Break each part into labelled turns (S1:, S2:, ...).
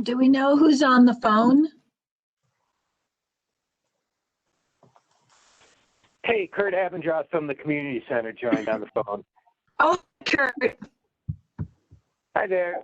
S1: Do we know who's on the phone?
S2: Hey, Kurt Abendroth from the Community Center joined on the phone.
S1: Oh, Kurt.
S2: Hi there.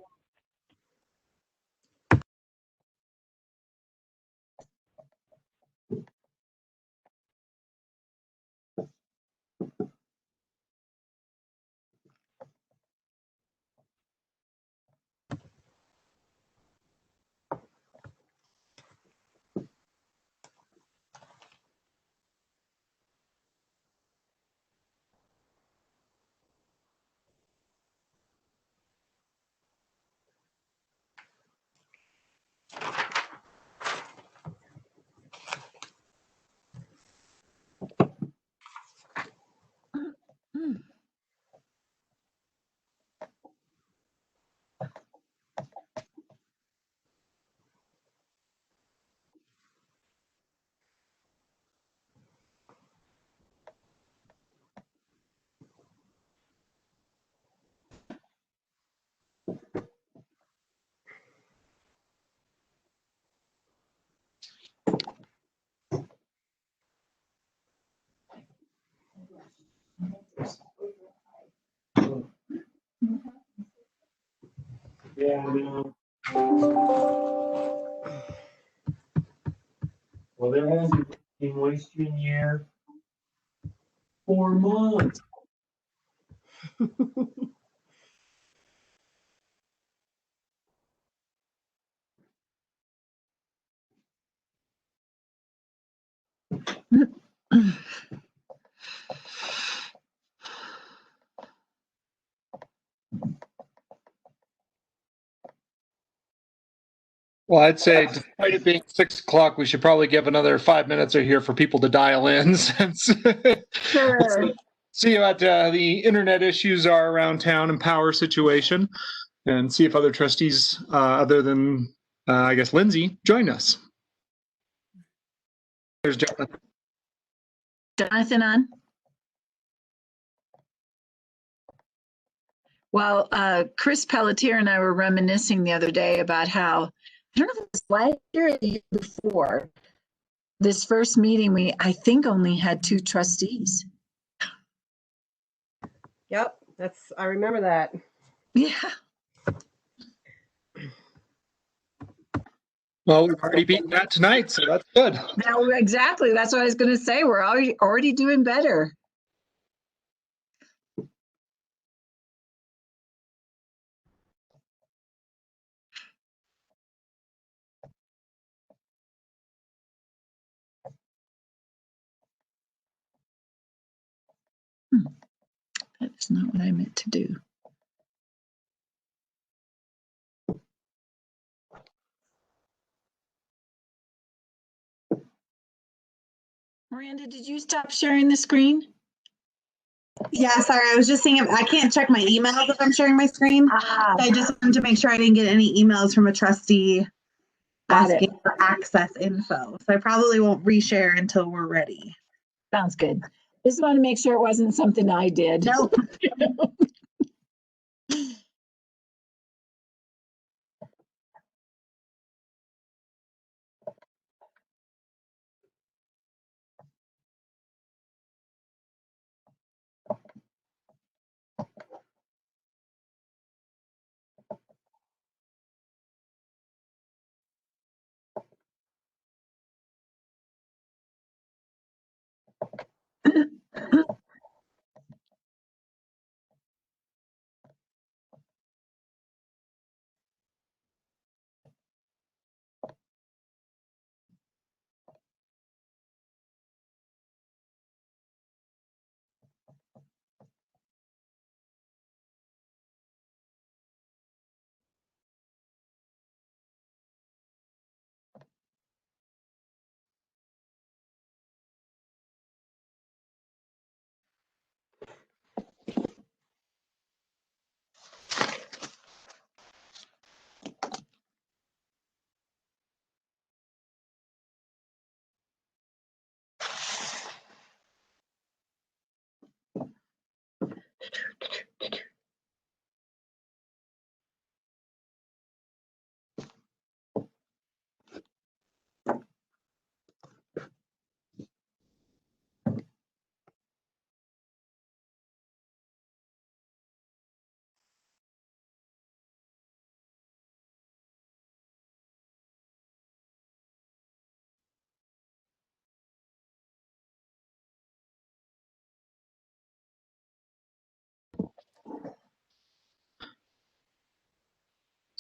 S3: Yeah, I know. Well, there hasn't been moisture in here 4 months.
S4: Well, I'd say despite it being 6 o'clock, we should probably give another 5 minutes or here for people to dial in since
S1: Sure.
S4: see what the internet issues are around town and power situation, and see if other trustees, other than, I guess, Lindsay, join us. There's Jonathan.
S1: Jonathan on? Well, Chris Pelletier and I were reminiscing the other day about how, I don't know if it was last year or the year before, this first meeting, I think only had 2 trustees.
S5: Yep, I remember that.
S1: Yeah.
S4: Well, we've already beaten that tonight, so that's good.
S1: No, exactly. That's what I was going to say. We're already doing better. That's not what I meant to do. Miranda, did you stop sharing the screen?
S6: Yeah, sorry. I was just seeing if I can't check my emails if I'm sharing my screen. I just wanted to make sure I didn't get any emails from a trustee asking for access info. So I probably won't reshare until we're ready.
S1: Sounds good. Just want to make sure it wasn't something I did.
S6: Nope.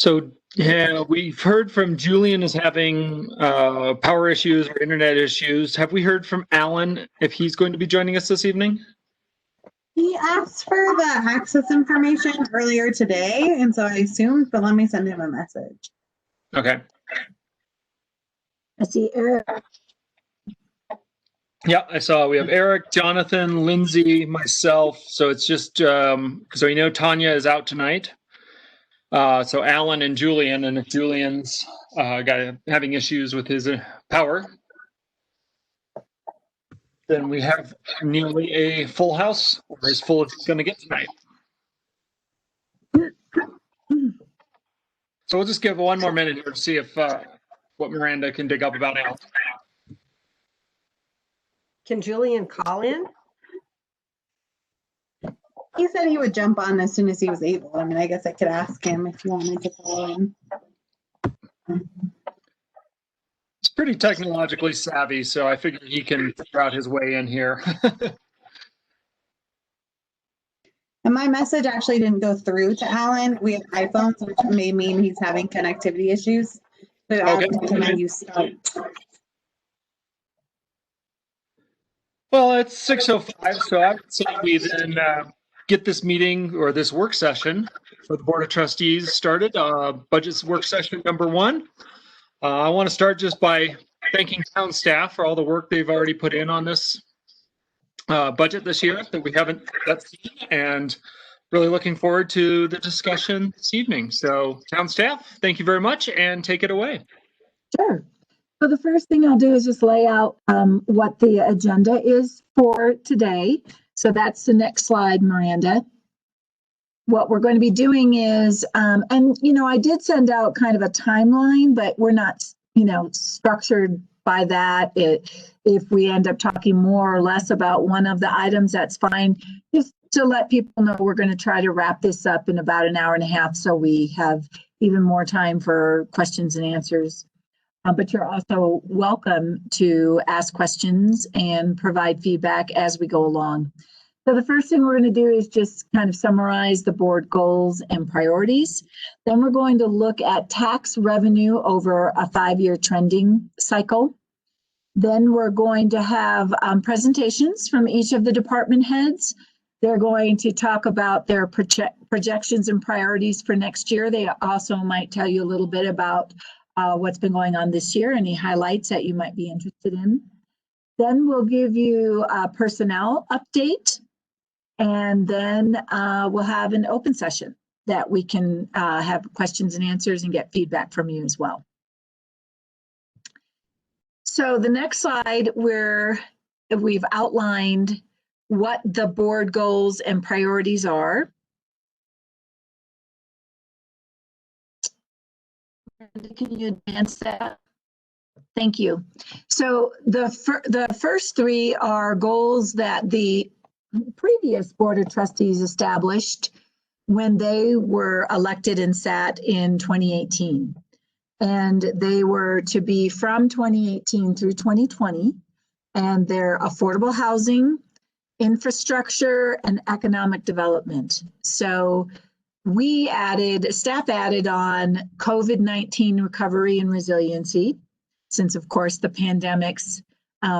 S4: So yeah, we've heard from Julian is having power issues or internet issues. Have we heard from Alan if he's going to be joining us this evening?
S6: He asked for the access information earlier today, and so I assumed, but let me send him a message.
S4: Okay.
S1: I see Eric.
S4: Yeah, I saw we have Eric, Jonathan, Lindsay, myself. So it's just because we know Tanya is out tonight. So Alan and Julian, and if Julian's having issues with his power, then we have nearly a full house, or as full as it's going to get tonight. So we'll just give one more minute here to see if what Miranda can dig up about Alan.
S5: Can Julian call in?
S6: He said he would jump on as soon as he was able. I mean, I guess I could ask him if you wanted to call in.
S4: He's pretty technologically savvy, so I figure he can figure out his way in here.
S6: And my message actually didn't go through to Alan. We have iPhones, which may mean he's having connectivity issues. So
S4: Okay.
S6: can I use Skype?
S4: Well, it's 6:05, so I would say we then get this meeting or this work session for the Board of Trustees started. Budget work session number 1. I want to start just by thanking town staff for all the work they've already put in on this budget this year that we haven't seen, and really looking forward to the discussion this evening. So, town staff, thank you very much, and take it away.
S1: Sure. So the first thing I'll do is just lay out what the agenda is for today. So that's the next slide, Miranda. What we're going to be doing is, and you know, I did send out kind of a timeline, but we're not, you know, structured by that. If we end up talking more or less about one of the items, that's fine. Just to let people know, we're going to try to wrap this up in about an hour and a half, so we have even more time for questions and answers. But you're also welcome to ask questions and provide feedback as we go along. So the first thing we're going to do is just kind of summarize the board goals and priorities. Then we're going to look at tax revenue over a 5-year trending cycle. Then we're going to have presentations from each of the department heads. They're going to talk about their projections and priorities for next year. They also might tell you a little bit about what's been going on this year, any highlights that you might be interested in. Then we'll give you a personnel update, and then we'll have an open session that we can have questions and answers and get feedback from you as well. So the next slide, we've outlined what the board goals and priorities are. Can you advance that? Thank you. So the first 3 are goals that the previous Board of Trustees established when they were elected and sat in 2018. And they were to be from 2018 through 2020. And they're affordable housing, infrastructure, and economic development. So staff added on COVID-19 recovery and resiliency, since of course the pandemics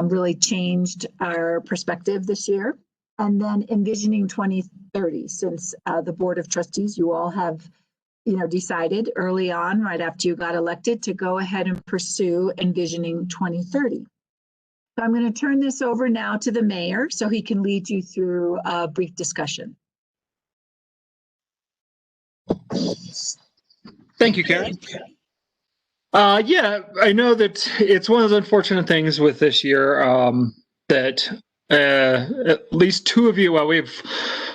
S1: really changed our perspective this year. And then envisioning 2030, since the Board of Trustees, you all have, you know, decided early on, right after you got elected, to go ahead and pursue envisioning 2030. So I'm going to turn this over now to the mayor so he can lead you through a brief discussion.
S4: Thank you, Karen. Yeah, I know that it's one of the unfortunate things with this year that at least 2 of you, well, we have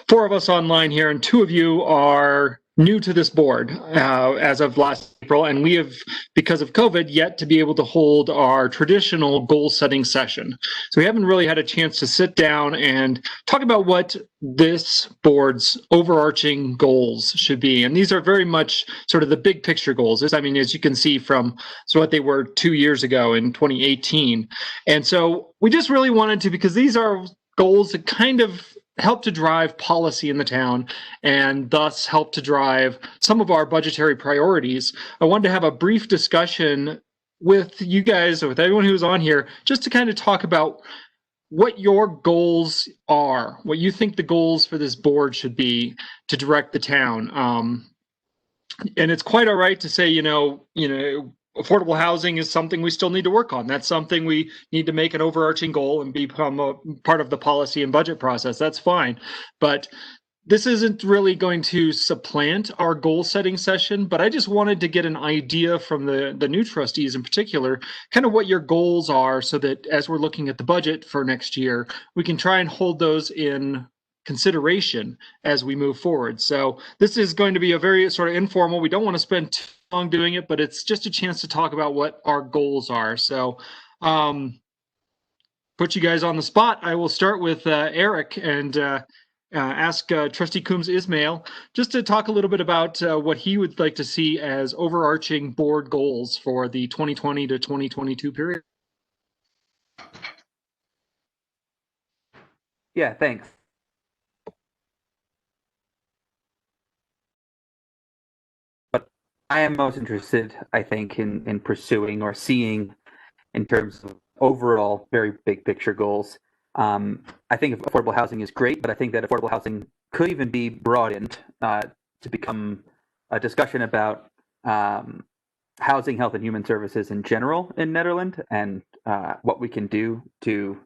S4: 4 of us online here, and 2 of you are new to this board as of last April, and we have, because of COVID, yet to be able to hold our traditional goal-setting session. So we haven't really had a chance to sit down and talk about what this board's overarching goals should be. And these are very much sort of the big picture goals. I mean, as you can see from what they were 2 years ago in 2018. And so we just really wanted to, because these are goals that kind of help to drive policy in the town and thus help to drive some of our budgetary priorities. I wanted to have a brief discussion with you guys, with everyone who's on here, just to kind of talk about what your goals are, what you think the goals for this board should be to direct the town. And it's quite all right to say, affordable housing is something we still need to work on. That's something we need to make an overarching goal and become a part of the policy and budget process. That's fine. But this isn't really going to supplant our goal setting session, but I just wanted to get an idea from the new trustees in particular, kind of what your goals are, so that as we're looking at the budget for next year, we can try and hold those in consideration as we move forward. So this is going to be a very sort of informal. We don't want to spend too long doing it, but it's just a chance to talk about what our goals are. So put you guys on the spot. I will start with Eric and ask Trustee Coombs Ismail just to talk a little bit about what he would like to see as overarching board goals for the 2020 to 2022 period.
S7: Yeah, thanks. But I am most interested, I think, in pursuing or seeing in terms of overall very big picture goals. I think affordable housing is great, but I think that affordable housing could even be broadened to become a discussion about housing, health, and human services in general in Netherlands, and what we can do to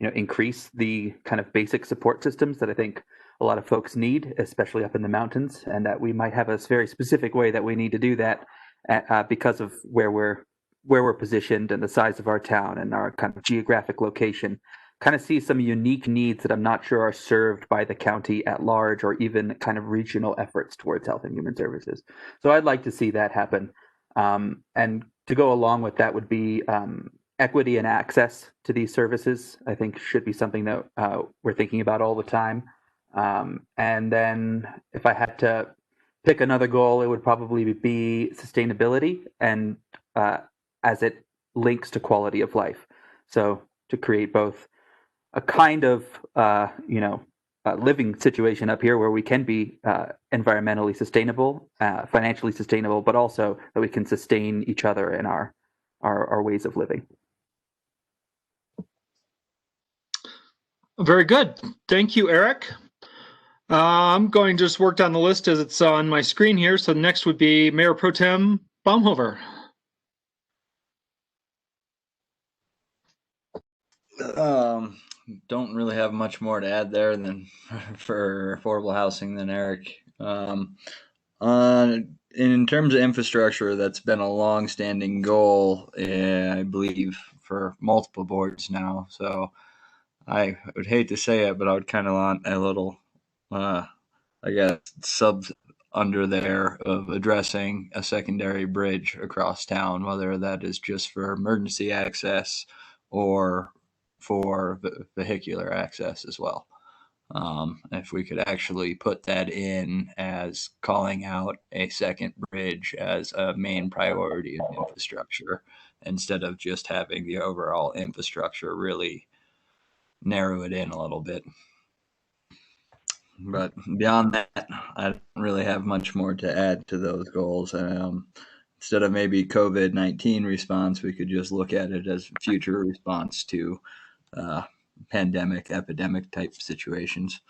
S7: increase the kind of basic support systems that I think a lot of folks need, especially up in the mountains, and that we might have a very specific way that we need to do that because of where we're positioned and the size of our town and our kind of geographic location. Kind of see some unique needs that I'm not sure are served by the county at large, or even kind of regional efforts towards health and human services. So I'd like to see that happen. And to go along with that would be equity and access to these services, I think should be something that we're thinking about all the time. And then if I had to pick another goal, it would probably be sustainability, and as it links to quality of life. So to create both a kind of living situation up here where we can be environmentally sustainable, financially sustainable, but also that we can sustain each other in our ways of living.
S4: Very good. Thank you, Eric. I'm going to just work down the list as it's on my screen here. So next would be Mayor Pro Tem Baumhover.
S8: Don't really have much more to add there than for affordable housing than Eric. In terms of infrastructure, that's been a long-standing goal, I believe, for multiple boards now. So I would hate to say it, but I would kind of want a little, sub under there of addressing a secondary bridge across town, whether that is just for emergency access or for vehicular access as well. If we could actually put that in as calling out a second bridge as a main priority of infrastructure, instead of just having the overall infrastructure really narrow it in a little bit. But beyond that, I don't really have much more to add to those goals. Instead of maybe COVID-19 response, we could just look at it as future response to pandemic, epidemic type situations.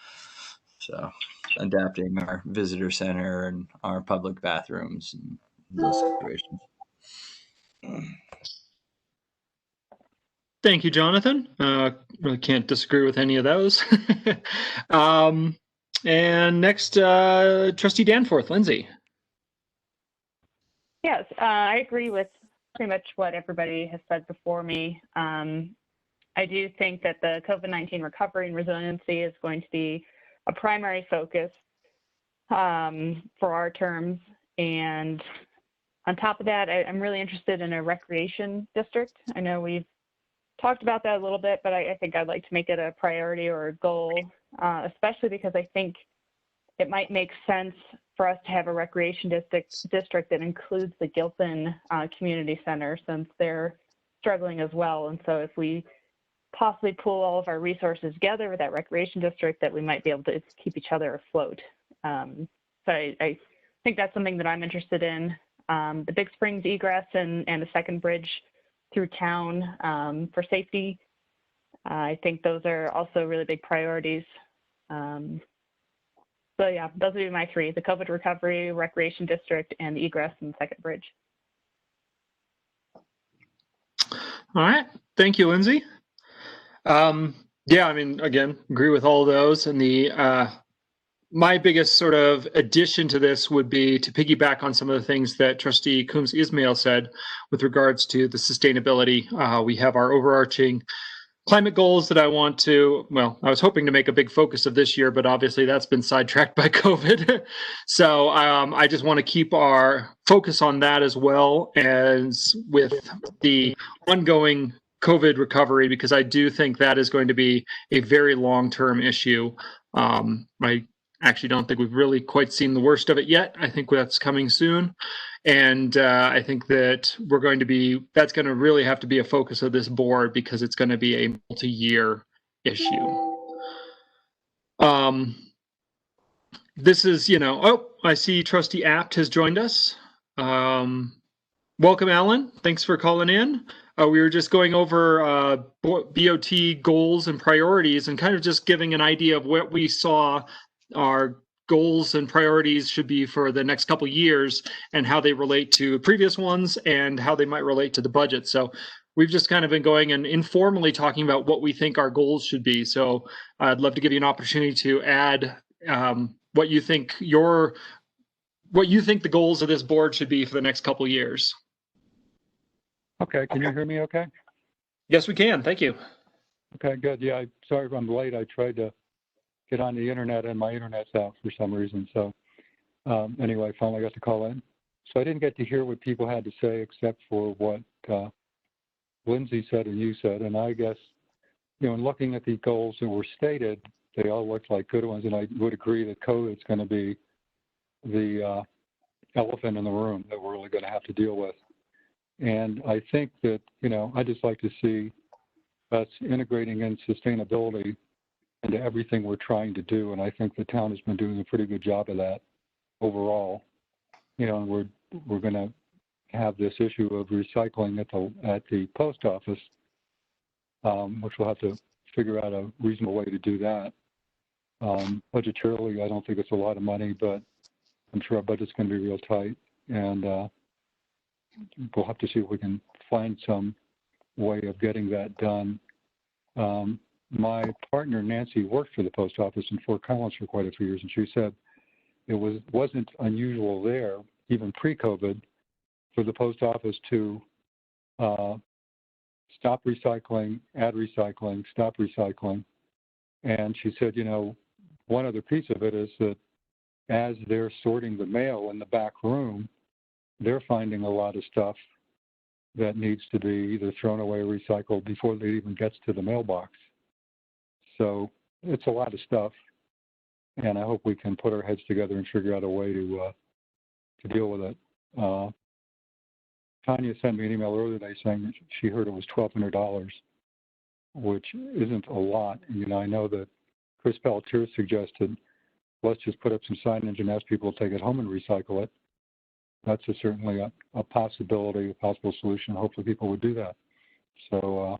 S8: So adapting our visitor center and our public bathrooms and those situations.
S4: Thank you, Jonathan. Really can't disagree with any of those. And next, Trustee Danforth, Lindsay.
S9: Yes, I agree with pretty much what everybody has said before me. I do think that the COVID-19 recovery and resiliency is going to be a primary focus for our terms. And on top of that, I'm really interested in a recreation district. I know we've talked about that a little bit, but I think I'd like to make it a priority or a goal, especially because I think it might make sense for us to have a recreation district that includes the Gilpin Community Center, since they're struggling as well. And so if we possibly pull all of our resources together with that recreation district, that we might be able to keep each other afloat. So I think that's something that I'm interested in. The Big Springs egress and a second bridge through town for safety. I think those are also really big priorities. So yeah, those would be my three: the COVID recovery, recreation district, and the egress and the second bridge.
S4: All right. Thank you, Lindsay. Yeah, I mean, again, agree with all of those. And my biggest sort of addition to this would be to piggyback on some of the things that Trustee Coombs Ismail said with regards to the sustainability. We have our overarching climate goals that I want to, well, I was hoping to make a big focus of this year, but obviously that's been sidetracked by COVID. So I just want to keep our focus on that as well as with the ongoing COVID recovery, because I do think that is going to be a very long-term issue. I actually don't think we've really quite seen the worst of it yet. I think that's coming soon. And I think that that's going to really have to be a focus of this board, because it's going to be a multi-year issue. This is, I see Trustee Apt has joined us. Welcome, Alan. Thanks for calling in. We were just going over BOT goals and priorities and kind of just giving an idea of what we saw our goals and priorities should be for the next couple of years and how they relate to previous ones and how they might relate to the budget. So we've just kind of been going and informally talking about what we think our goals should be. So I'd love to give you an opportunity to add what you think the goals of this board should be for the next couple of years.
S10: Okay, can you hear me okay?
S4: Yes, we can. Thank you.
S10: Okay, good. Yeah, sorry if I'm late. I tried to get on the internet and my internet's out for some reason. So anyway, I finally got to call in. So I didn't get to hear what people had to say except for what Lindsay said and you said. And I guess, in looking at the goals that were stated, they all look like good ones. And I would agree that COVID is going to be the elephant in the room that we're really going to have to deal with. And I think that, I just like to see us integrating in sustainability into everything we're trying to do. And I think the town has been doing a pretty good job of that overall. And we're going to have this issue of recycling at the post office, which we'll have to figure out a reasonable way to do that. Budgetarily, I don't think it's a lot of money, but I'm sure our budget's going to be real tight. And we'll have to see if we can find some way of getting that done. My partner, Nancy, worked for the post office in Fort Collins for quite a few years, and she said it wasn't unusual there, even pre-COVID, for the post office to stop recycling, add recycling, stop recycling. And she said, one other piece of it is that as they're sorting the mail in the back room, they're finding a lot of stuff that needs to be either thrown away or recycled before it even gets to the mailbox. So it's a lot of stuff, and I hope we can put our heads together and figure out a way to deal with it. Tanya sent me an email earlier today saying that she heard it was $1,200, which isn't a lot. And, I know that Chris Pelletier suggested, let's just put up some signage and ask people to take it home and recycle it. That's certainly a possibility, a possible solution. Hopefully people would do that. So,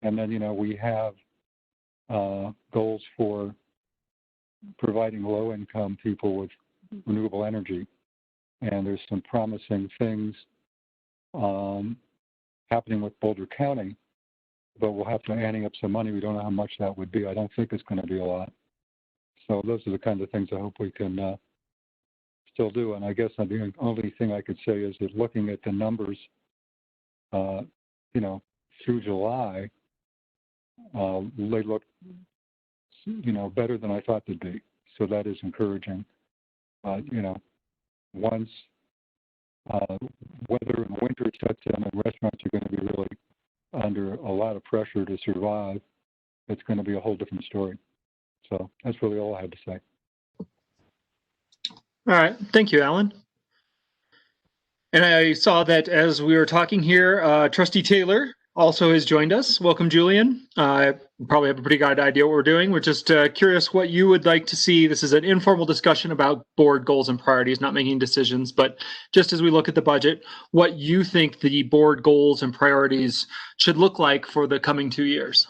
S10: and then, we have goals for providing low-income people with renewable energy. And there's some promising things happening with Boulder County, but we'll have to ante up some money. We don't know how much that would be. I don't think it's going to be a lot. So those are the kinds of things I hope we can still do. And I guess the only thing I could say is that looking at the numbers, through July, they look, better than I thought they'd be. So that is encouraging. Once weather and winter sets in and restaurants are going to be really under a lot of pressure to survive, it's going to be a whole different story. So that's really all I had to say.
S4: All right. Thank you, Alan. And I saw that as we were talking here, Trustee Taylor also has joined us. Welcome, Julian. Probably have a pretty good idea what we're doing. We're just curious what you would like to see. This is an informal discussion about board goals and priorities, not making decisions, but just as we look at the budget, what you think the board goals and priorities should look like for the coming 2 years.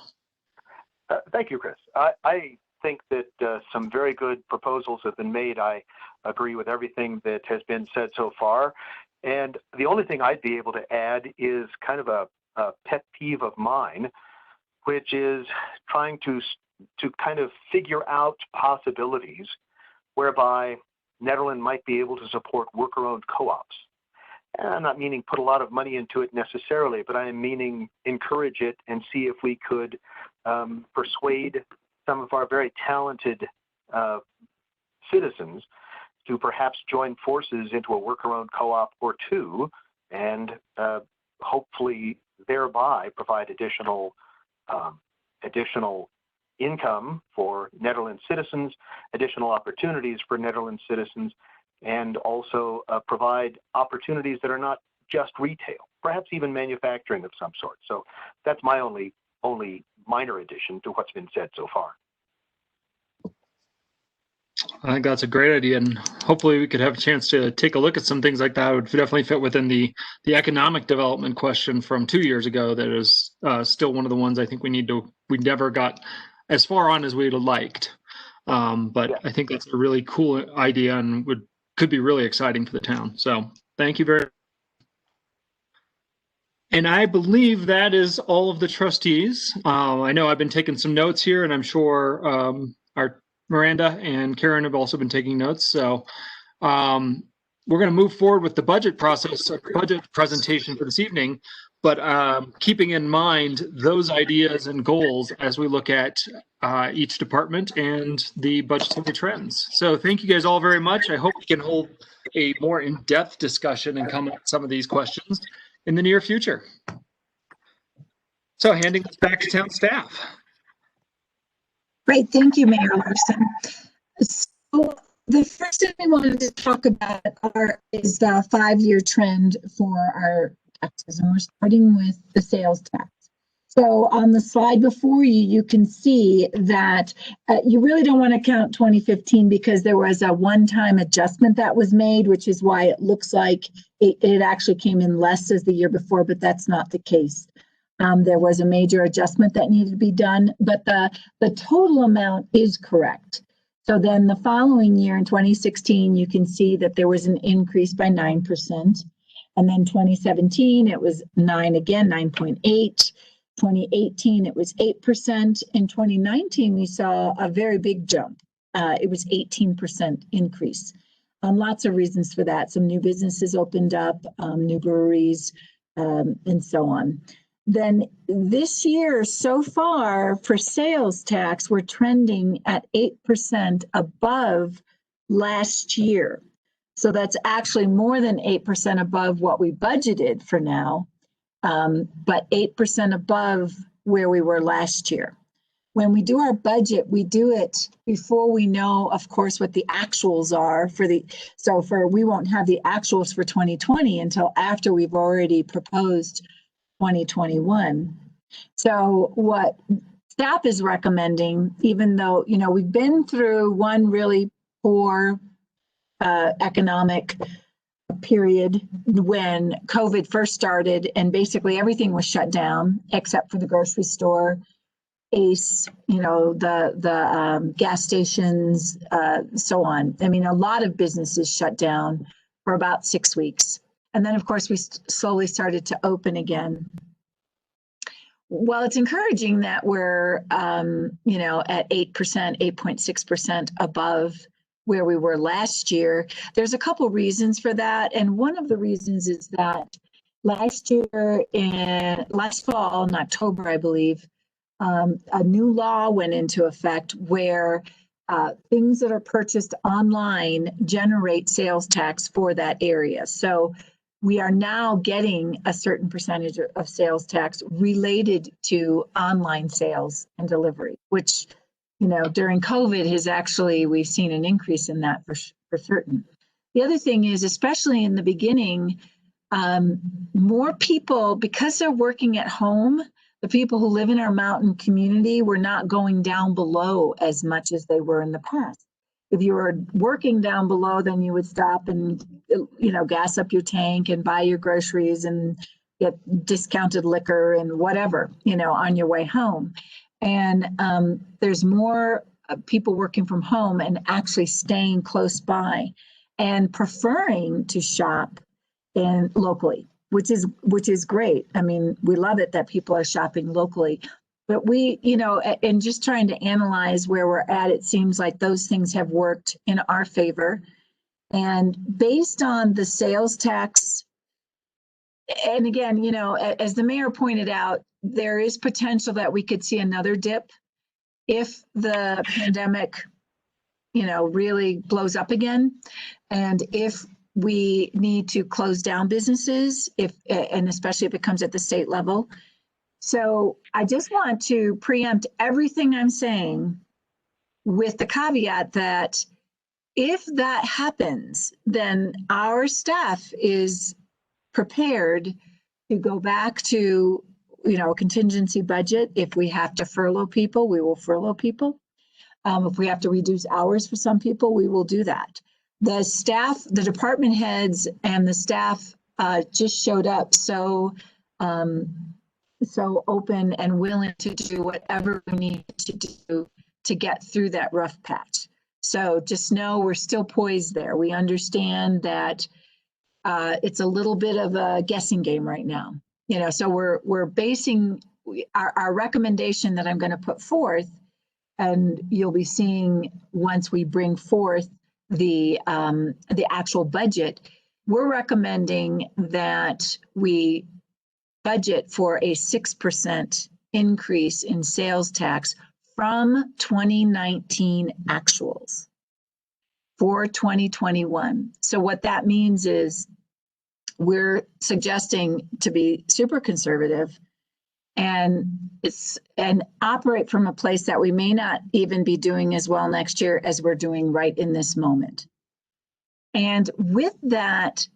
S2: Thank you, Chris. I think that some very good proposals have been made. I agree with everything that has been said so far. And the only thing I'd be able to add is kind of a pet peeve of mine, which is trying to kind of figure out possibilities whereby Nederland might be able to support worker-owned co-ops. And I'm not meaning put a lot of money into it necessarily, but I am meaning encourage it and see if we could persuade some of our very talented citizens to perhaps join forces into a worker-owned co-op or two, and hopefully thereby provide additional income for Netherlands citizens, additional opportunities for Netherlands citizens, and also provide opportunities that are not just retail, perhaps even manufacturing of some sort. So that's my only minor addition to what's been said so far.
S4: I think that's a great idea, and hopefully we could have a chance to take a look at some things like that. It would definitely fit within the economic development question from 2 years ago. That is still one of the ones I think we never got as far on as we'd have liked. But yeah. I think that's a really cool idea and could be really exciting for the town. So thank you very much. And I believe that is all of the trustees. I know I've been taking some notes here, and I'm sure our Miranda and Karen have also been taking notes. So we're going to move forward with the budget process, budget presentation for this evening, but keeping in mind those ideas and goals as we look at each department and the budgetary trends. So thank you guys all very much. I hope we can hold a more in-depth discussion and come up with some of these questions in the near future. So handing this back to town staff.
S1: Great, thank you, Mayor Larson. So the first thing we wanted to talk about is the 5-year trend for our taxes, and we're starting with the sales tax. So on the slide before you, you can see that you really don't want to count 2015 because there was a one-time adjustment that was made, which is why it looks like it actually came in less as the year before, but that's not the case. There was a major adjustment that needed to be done, but the total amount is correct. So then the following year in 2016, you can see that there was an increase by 9%. And then 2017, it was 9 again, 9.8. 2018, it was 8%. In 2019, we saw a very big jump. It was 18% increase. Lots of reasons for that. Some new businesses opened up, new breweries, and so on. Then this year so far for sales tax, we're trending at 8% above last year. So that's actually more than 8% above what we budgeted for now, but 8% above where we were last year. When we do our budget, we do it before we know, of course, what the actuals are we won't have the actuals for 2020 until after we've already proposed 2021. So what staff is recommending, even though, we've been through one really poor economic period when COVID first started and basically everything was shut down except for the grocery store, ACE, the gas stations, so on. I mean, a lot of businesses shut down for about 6 weeks. And then, of course, we slowly started to open again. Well, it's encouraging that we're, at 8%, 8.6% above where we were last year. There's a couple reasons for that. And one of the reasons is that last fall, in October, I believe, a new law went into effect where things that are purchased online generate sales tax for that area. So we are now getting a certain percentage of sales tax related to online sales and delivery, which, during COVID we've seen an increase in that for certain. The other thing is, especially in the beginning, more people, because they're working at home, the people who live in our mountain community were not going down below as much as they were in the past. If you were working down below, then you would stop and, gas up your tank and buy your groceries and get discounted liquor and whatever, on your way home. And there's more people working from home and actually staying close by and preferring to shop in locally, which is great. I mean, we love it that people are shopping locally. But we, and just trying to analyze where we're at, it seems like those things have worked in our favor. And based on the sales tax, and again, as the mayor pointed out, there is potential that we could see another dip if the pandemic, really blows up again. And if we need to close down businesses, and especially if it comes at the state level. So I just want to preempt everything I'm saying with the caveat that if that happens, then our staff is prepared to go back to, a contingency budget. If we have to furlough people, we will furlough people. If we have to reduce hours for some people, we will do that. The staff, the department heads and the staff just showed up so open and willing to do whatever we need to do to get through that rough patch. So just know we're still poised there. We understand that it's a little bit of a guessing game right now. So we're basing our recommendation that I'm going to put forth, and you'll be seeing once we bring forth the actual budget. We're recommending that we budget for a 6% increase in sales tax from 2019 actuals for 2021. So what that means is we're suggesting to be super conservative and operate from a place that we may not even be doing as well next year as we're doing right in this moment. And with that,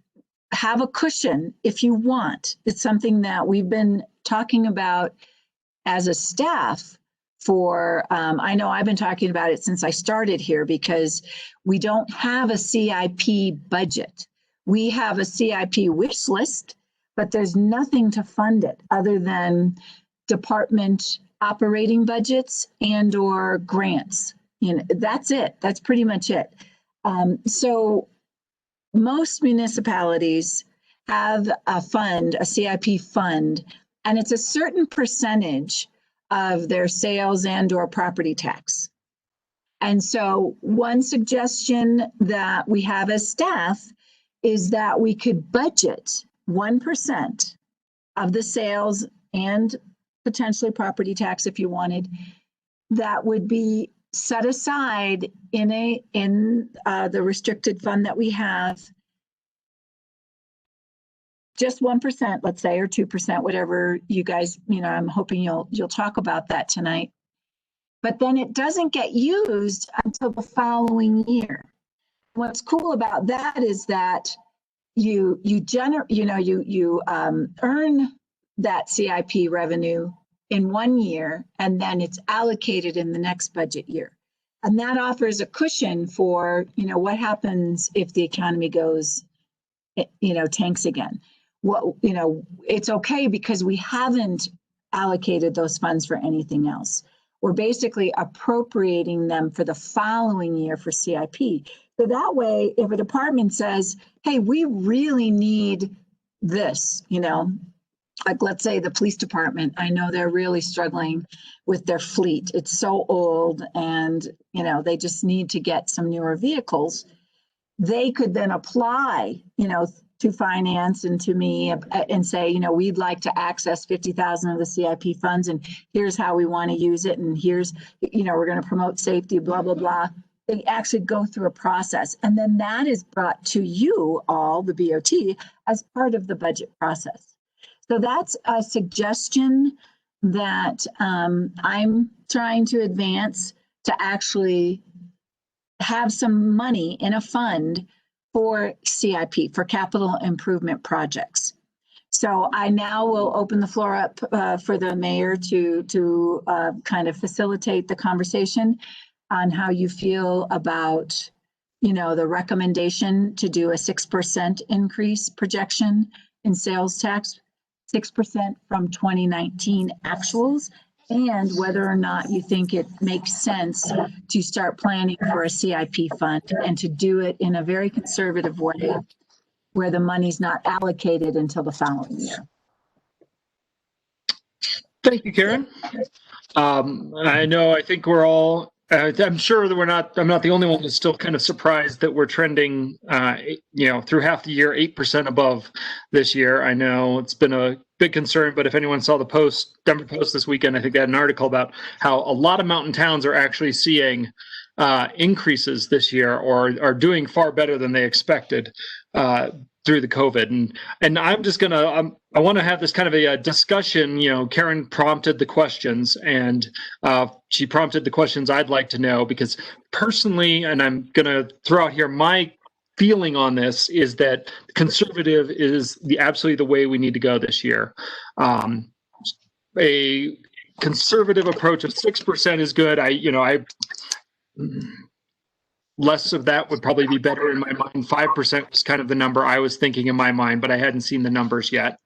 S1: have a cushion if you want. It's something that we've been talking about as a staff for, I know I've been talking about it since I started here, because we don't have a CIP budget. We have a CIP wish list, but there's nothing to fund it other than department operating budgets and or grants. That's it. That's pretty much it. So most municipalities have a fund, a CIP fund, and it's a certain percentage of their sales and or property tax. And so one suggestion that we have as staff is that we could budget 1% of the sales and potentially property tax if you wanted, that would be set aside in the restricted fund that we have. Just 1%, let's say, or 2%, whatever you guys, I'm hoping you'll talk about that tonight. But then it doesn't get used until the following year. What's cool about that is that you earn that CIP revenue in 1 year, and then it's allocated in the next budget year. And that offers a cushion for, what happens if the economy goes, tanks again. Well, it's okay because we haven't allocated those funds for anything else. We're basically appropriating them for the following year for CIP. So that way, if a department says, hey, we really need this, like let's say the police department, I know they're really struggling with their fleet. It's so old and, they just need to get some newer vehicles. They could then apply, to finance and to me and say, we'd like to access 50,000 of the CIP funds, and here's how we want to use it. And here's, we're going to promote safety, blah, blah, blah. They actually go through a process. And then that is brought to you all, the BOT, as part of the budget process. So that's a suggestion that I'm trying to advance, to actually have some money in a fund for CIP, for capital improvement projects. So I now will open the floor up for the mayor to kind of facilitate the conversation on how you feel about, you know, the recommendation to do a 6% increase projection in sales tax, 6% from 2019 actuals, and whether or not you think it makes sense to start planning for a CIP fund and to do it in a very conservative way where the money's not allocated until the following year.
S4: Thank you, Karen. I think we're all, I'm sure that I'm not the only one who's still kind of surprised that we're trending, through half the year, 8% above this year. I know it's been a big concern, but if anyone saw the Denver Post this weekend, I think they had an article about how a lot of mountain towns are actually seeing increases this year or are doing far better than they expected through the COVID. And I'm just going to, I want to have this kind of a discussion. You know, Karen prompted the questions, and she prompted the questions I'd like to know, because personally, and I'm going to throw out here my feeling on this, is that conservative is absolutely the way we need to go this year. A conservative approach of 6% is good. Less of that would probably be better in my mind. 5% was kind of the number I was thinking in my mind, but I hadn't seen the numbers yet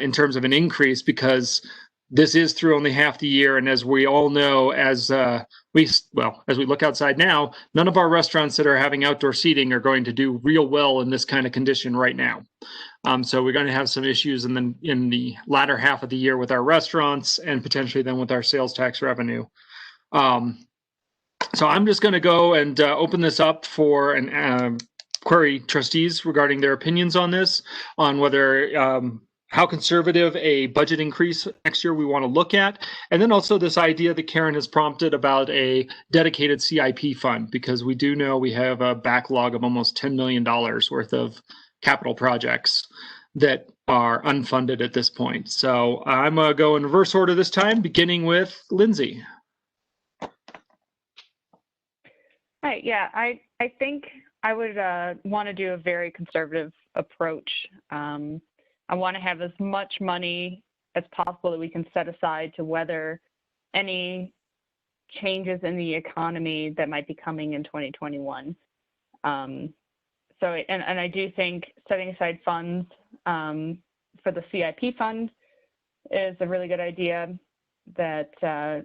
S4: in terms of an increase, because this is through only half the year. And as we all know, as we look outside now, none of our restaurants that are having outdoor seating are going to do real well in this kind of condition right now. So we're going to have some issues in the latter half of the year with our restaurants, and potentially then with our sales tax revenue. So I'm just going to go and open this up for an query trustees regarding their opinions on this, on whether how conservative a budget increase next year we want to look at, and then also this idea that Karen has prompted about a dedicated CIP fund, because we do know we have a backlog of almost $10 million worth of capital projects that are unfunded at this point. So I'm going to go in reverse order this time, beginning with Lindsay.
S9: Right. Yeah, I think I would want to do a very conservative approach. I want to have as much money as possible that we can set aside to weather any changes in the economy that might be coming in 2021. And I do think setting aside funds for the CIP fund is a really good idea, that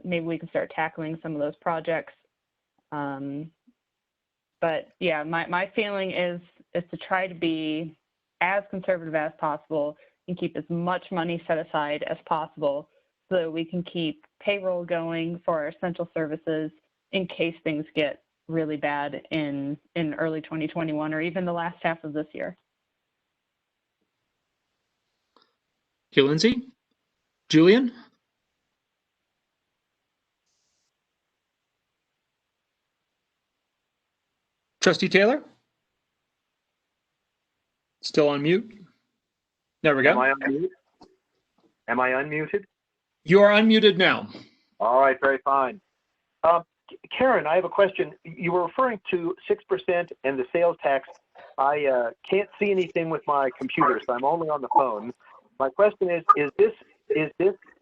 S9: maybe we can start tackling some of those projects. But yeah, my feeling is to try to be as conservative as possible and keep as much money set aside as possible so that we can keep payroll going for our essential services in case things get really bad in early 2021 or even the last half of this year.
S4: Thank you, Lindsay. Julian? Trustee Taylor? Still on mute? There we go.
S2: Am I unmuted? Am I unmuted?
S4: You are unmuted now.
S2: All right, very fine. Karen, I have a question. You were referring to 6% and the sales tax. I can't see anything with my computer, so I'm only on the phone. My question is this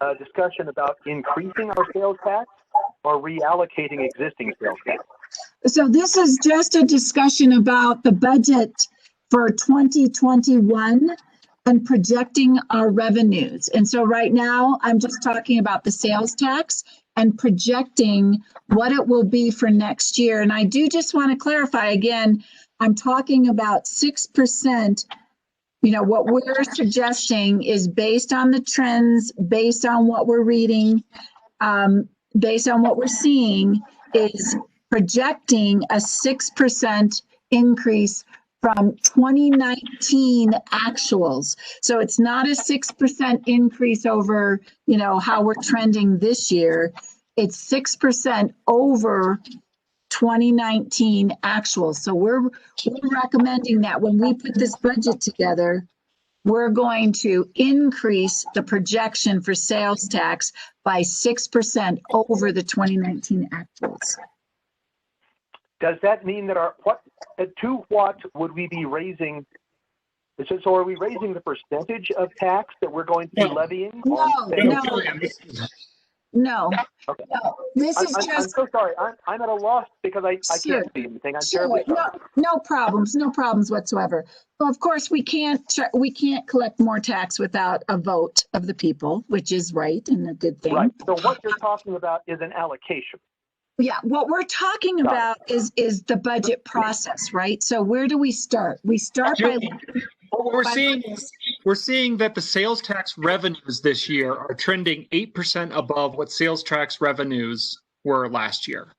S2: a discussion about increasing our sales tax or reallocating existing sales tax?
S1: So this is just a discussion about the budget for 2021 and projecting our revenues. And so right now, I'm just talking about the sales tax and projecting what it will be for next year. And I do just want to clarify again, I'm talking about 6%. You know, what we're suggesting is based on the trends, based on what we're reading, based on what we're seeing, is projecting a 6% increase from 2019 actuals. So it's not a 6% increase over, you know, how we're trending this year. It's 6% over 2019 actuals. So we're recommending that when we put this budget together, we're going to increase the projection for sales tax by 6% over the 2019 actuals.
S2: does that mean that to what would we be raising? So are we raising the percentage of tax that we're going to be levying?
S1: No.
S2: Okay.
S1: No, this is
S2: I'm
S1: just,
S2: so sorry. I'm at a loss because I
S1: Sure.
S2: can't see anything. I'm
S1: sure,
S2: terribly sorry.
S1: no problems whatsoever. Well, of course, we can't collect more tax without a vote of the people, which is right and a good thing.
S2: Right. So what you're talking about is an allocation.
S1: Yeah, what we're talking about is the budget process, right? So where do we start? We start by.
S4: What we're seeing that the sales tax revenues this year are trending 8% above what sales tax revenues were last year.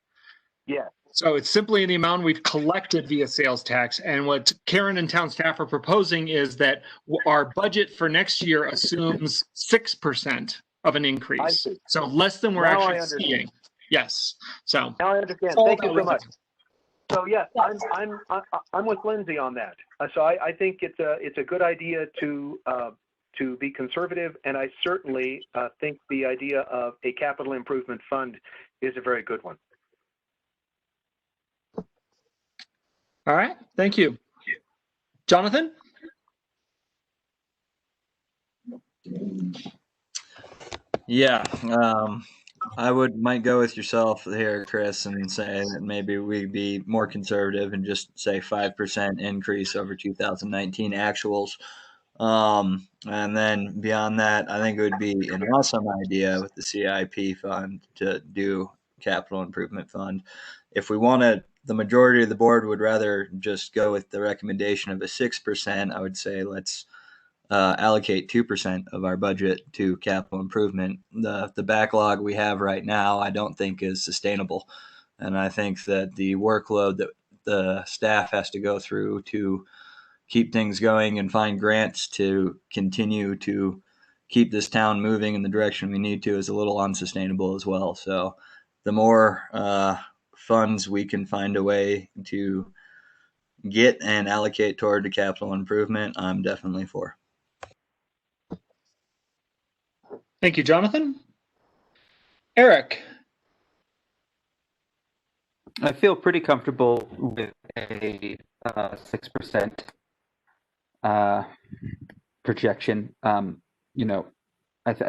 S2: Yeah.
S4: So it's simply the amount we've collected via sales tax. And what Karen and town staff are proposing is that our budget for next year assumes 6% of an increase. So less than we're actually seeing. Yes. So
S2: now I understand. Thank you so much. So yes, I'm with Lindsay on that. So I think it's a good idea to be conservative, and I certainly think the idea of a capital improvement fund is a very good one.
S4: All right, thank you. Jonathan?
S8: Yeah, I might go with yourself here, Chris, and say that maybe we'd be more conservative and just say 5% increase over 2019 actuals. And then beyond that, I think it would be an awesome idea with the CIP fund to do capital improvement fund. If we wanted, the majority of the board would rather just go with the recommendation of a 6%. I would say let's allocate 2% of our budget to capital improvement. The backlog we have right now, I don't think is sustainable. And I think that the workload that the staff has to go through to keep things going and find grants to continue to keep this town moving in the direction we need to is a little unsustainable as well. So the more funds we can find a way to get and allocate toward the capital improvement, I'm definitely for.
S4: Thank you, Jonathan. Eric?
S7: I feel pretty comfortable with a 6% projection. I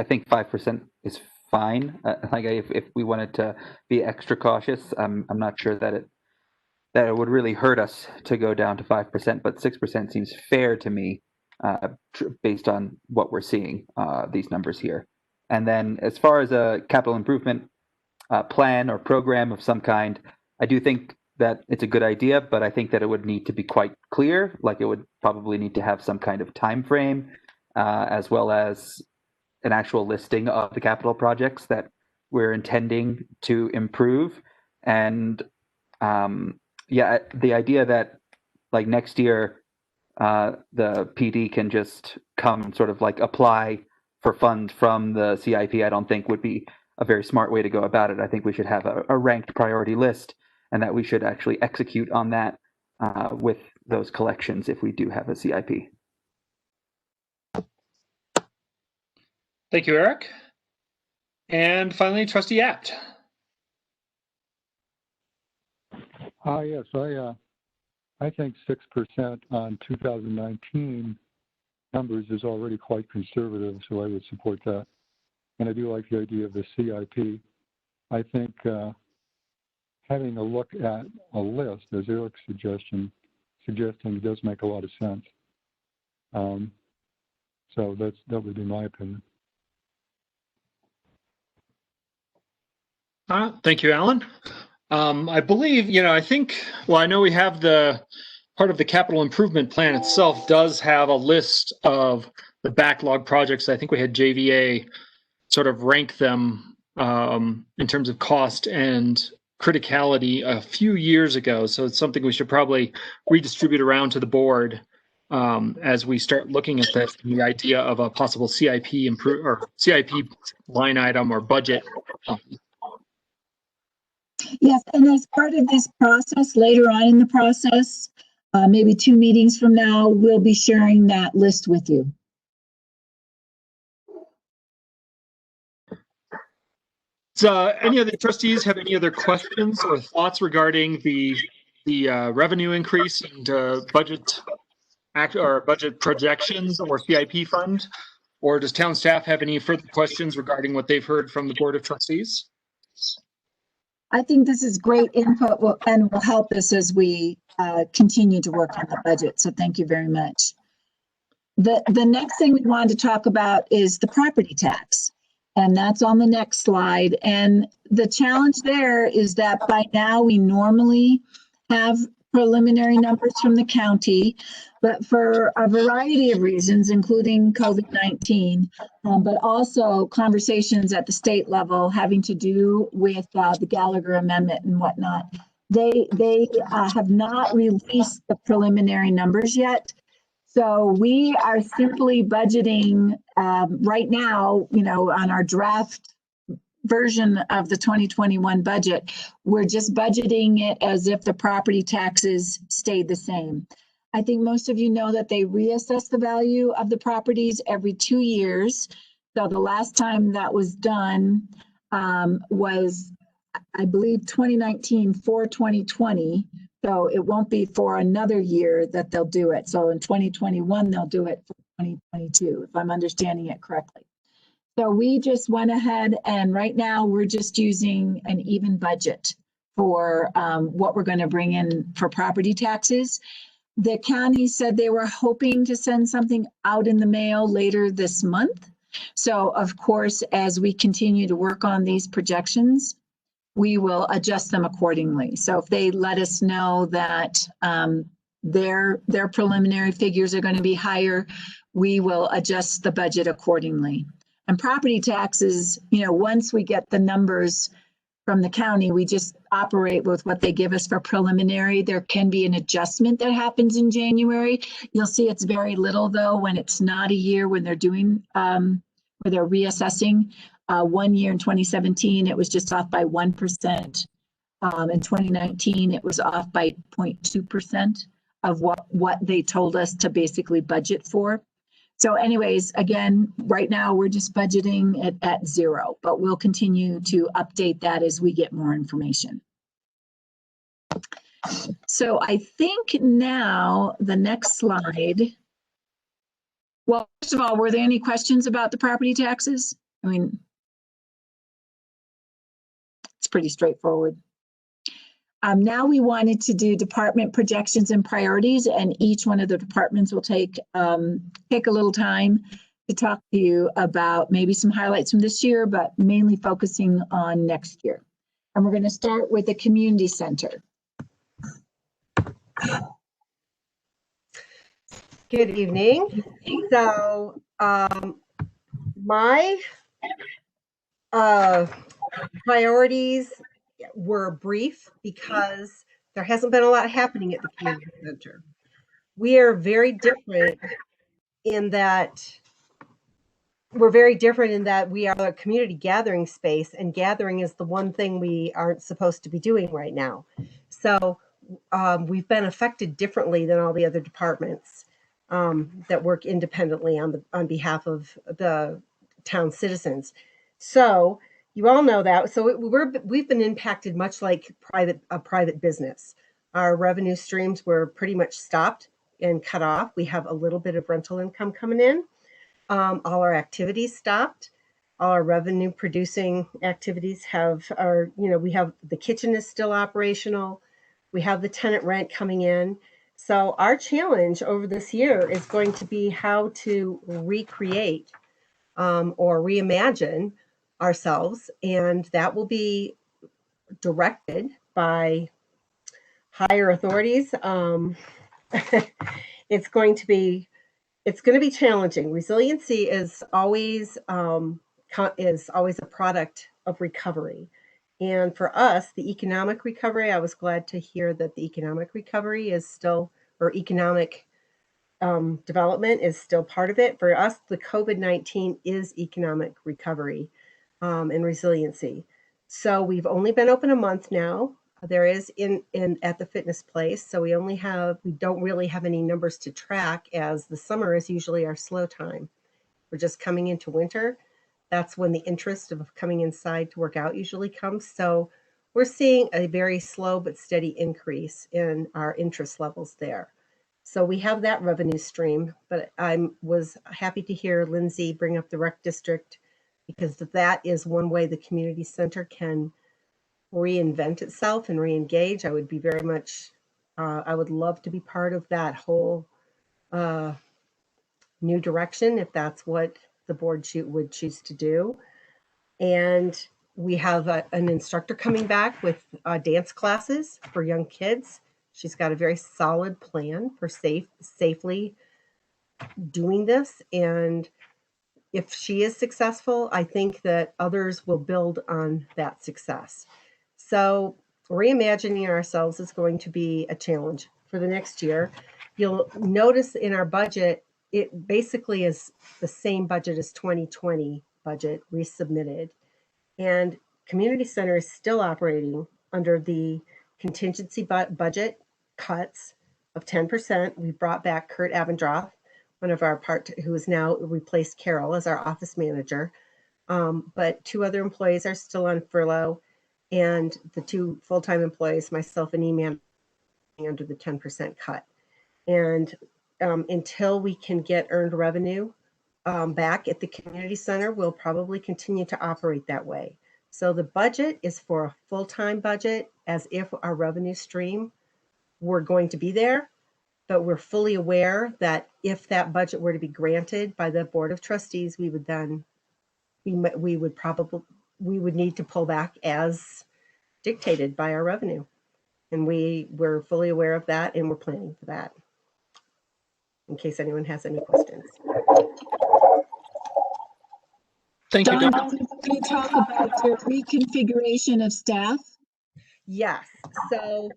S7: think 5% is fine. Like if we wanted to be extra cautious, I'm not sure that it would really hurt us to go down to 5%, but 6% seems fair to me based on what we're seeing, these numbers here. And then as far as a capital improvement plan or program of some kind, I do think that it's a good idea, but I think that it would need to be quite clear. Like it would probably need to have some kind of time frame, as well as an actual listing of the capital projects that we're intending to improve. And the idea that like next year the PD can just come and sort of like apply for funds from the CIP, I don't think would be a very smart way to go about it. I think we should have a ranked priority list, and that we should actually execute on that with those collections if we do have a CIP.
S4: Thank you, Eric. And finally, Trustee Apt.
S10: Yes, I think 6% on 2019 numbers is already quite conservative, so I would support that. And I do like the idea of the CIP. I think having a look at a list, as Eric's suggesting, does make a lot of sense. So that would be my opinion.
S4: Thank you, Alan. I believe, I know we have the part of the capital improvement plan itself does have a list of the backlog projects. I think we had JVA sort of rank them in terms of cost and criticality a few years ago. So it's something we should probably redistribute around to the board as we start looking at this, the idea of a possible CIP CIP line item or budget.
S1: Yes, and as part of this process, later on in the process, maybe 2 meetings from now, we'll be sharing that list with you.
S4: So any other trustees have any other questions or thoughts regarding the the revenue increase and budget projections or CIP fund? Or does town staff have any further questions regarding what they've heard from the Board of Trustees?
S1: I think this is great input and will help us as we continue to work on the budget. So thank you very much. The next thing we wanted to talk about is the property tax. And that's on the next slide. And the challenge there is that by now we normally have preliminary numbers from the county, but for a variety of reasons, including COVID-19, but also conversations at the state level having to do with the Gallagher Amendment and whatnot, they have not released the preliminary numbers yet. So we are simply budgeting right now, on our draft version of the 2021 budget, we're just budgeting it as if the property taxes stayed the same. I think most of you know that they reassess the value of the properties every 2 years. So the last time that was done was, I believe, 2019 for 2020. So it won't be for another year that they'll do it. So in 2021, they'll do it for 2022, if I'm understanding it correctly. So we just went ahead and right now we're just using an even budget for what we're going to bring in for property taxes. The county said they were hoping to send something out in the mail later this month. So of course, as we continue to work on these projections, we will adjust them accordingly. So if they let us know that their preliminary figures are going to be higher, we will adjust the budget accordingly. And property taxes, once we get the numbers from the county, we just operate with what they give us for preliminary. There can be an adjustment that happens in January. You'll see it's very little though when it's not a year when they're doing, where they're reassessing. 1 year in 2017, it was just off by 1%. In 2019, it was off by 0.2% of what they told us to basically budget for. So anyways, again, right now we're just budgeting it at 0, but we'll continue to update that as we get more information. So I think now the next slide. Well, first of all, were there any questions about the property taxes? I mean, it's pretty straightforward. Now we wanted to do department projections and priorities, and each one of the departments will take a little time to talk to you about maybe some highlights from this year, but mainly focusing on next year. And we're going to start with the community center.
S5: Good evening. So my priorities were brief because there hasn't been a lot happening at the community center. We are very different in that we are a community gathering space, and gathering is the one thing we aren't supposed to be doing right now. So we've been affected differently than all the other departments that work independently on behalf of the town citizens. So you all know that. So we've been impacted much like a private business. Our revenue streams were pretty much stopped and cut off. We have a little bit of rental income coming in. All our activities stopped. All our revenue producing activities we have the kitchen is still operational. We have the tenant rent coming in. So our challenge over this year is going to be how to recreate or reimagine ourselves, and that will be directed by higher authorities. It's going to be challenging. Resiliency is always a product of recovery, and for us, the economic recovery. I was glad to hear that the economic recovery is still, or economic development is still part of it. For us, the COVID-19 is economic recovery. And resiliency. So we've only been open a month now. There is at the fitness place. So we don't really have any numbers to track, as the summer is usually our slow time. We're just coming into winter. That's when the interest of coming inside to work out usually comes. So we're seeing a very slow but steady increase in our interest levels there. So we have that revenue stream, but I was happy to hear Lindsay bring up the rec district, because that is one way the community center can reinvent itself and re-engage. I would be very much, I would love to be part of that whole new direction if that's what the board would choose to do. And we have an instructor coming back with dance classes for young kids. She's got a very solid plan for safely doing this. And if she is successful, I think that others will build on that success. So reimagining ourselves is going to be a challenge for the next year. You'll notice in our budget, it basically is the same budget as 2020 budget resubmitted. And community center is still operating under the contingency budget cuts of 10%. We brought back Kurt Abendroth, one of our who has now replaced Carol as our office manager. But 2 other employees are still on furlough, and the 2 full-time employees, myself and E-Man, under the 10% cut. And until we can get earned revenue back at the community center, we'll probably continue to operate that way. So the budget is for a full-time budget, as if our revenue stream were going to be there, but we're fully aware that if that budget were to be granted by the Board of Trustees, we would then, we would need to pull back as dictated by our revenue. And we're fully aware of that, and we're planning for that, in case anyone has any questions.
S4: Thank you,
S1: Dawn,
S4: Dawn.
S1: can you talk about your reconfiguration of staff?
S5: Yes. So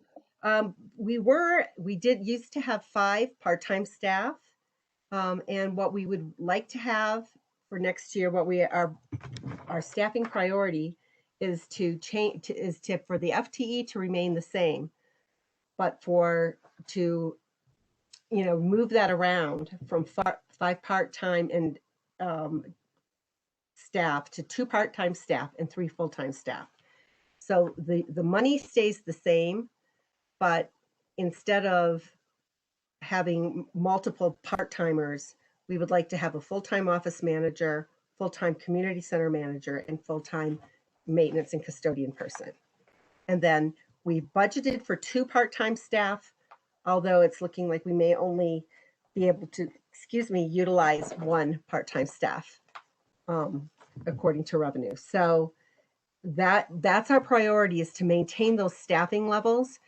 S5: we used to have 5 part-time staff, and what we would like to have for next year, our staffing priority is to change for the FTE to remain the same, but to move that around from 5 part-time and staff to 2 part-time staff and 3 full-time staff. So the money stays the same, but instead of having multiple part-timers, we would like to have a full-time office manager, full-time community center manager, and full-time maintenance and custodian person. And then we budgeted for 2 part-time staff, although it's looking like we may only be able to, utilize 1 part-time staff according to revenue. So that's our priority, is to maintain those staffing levels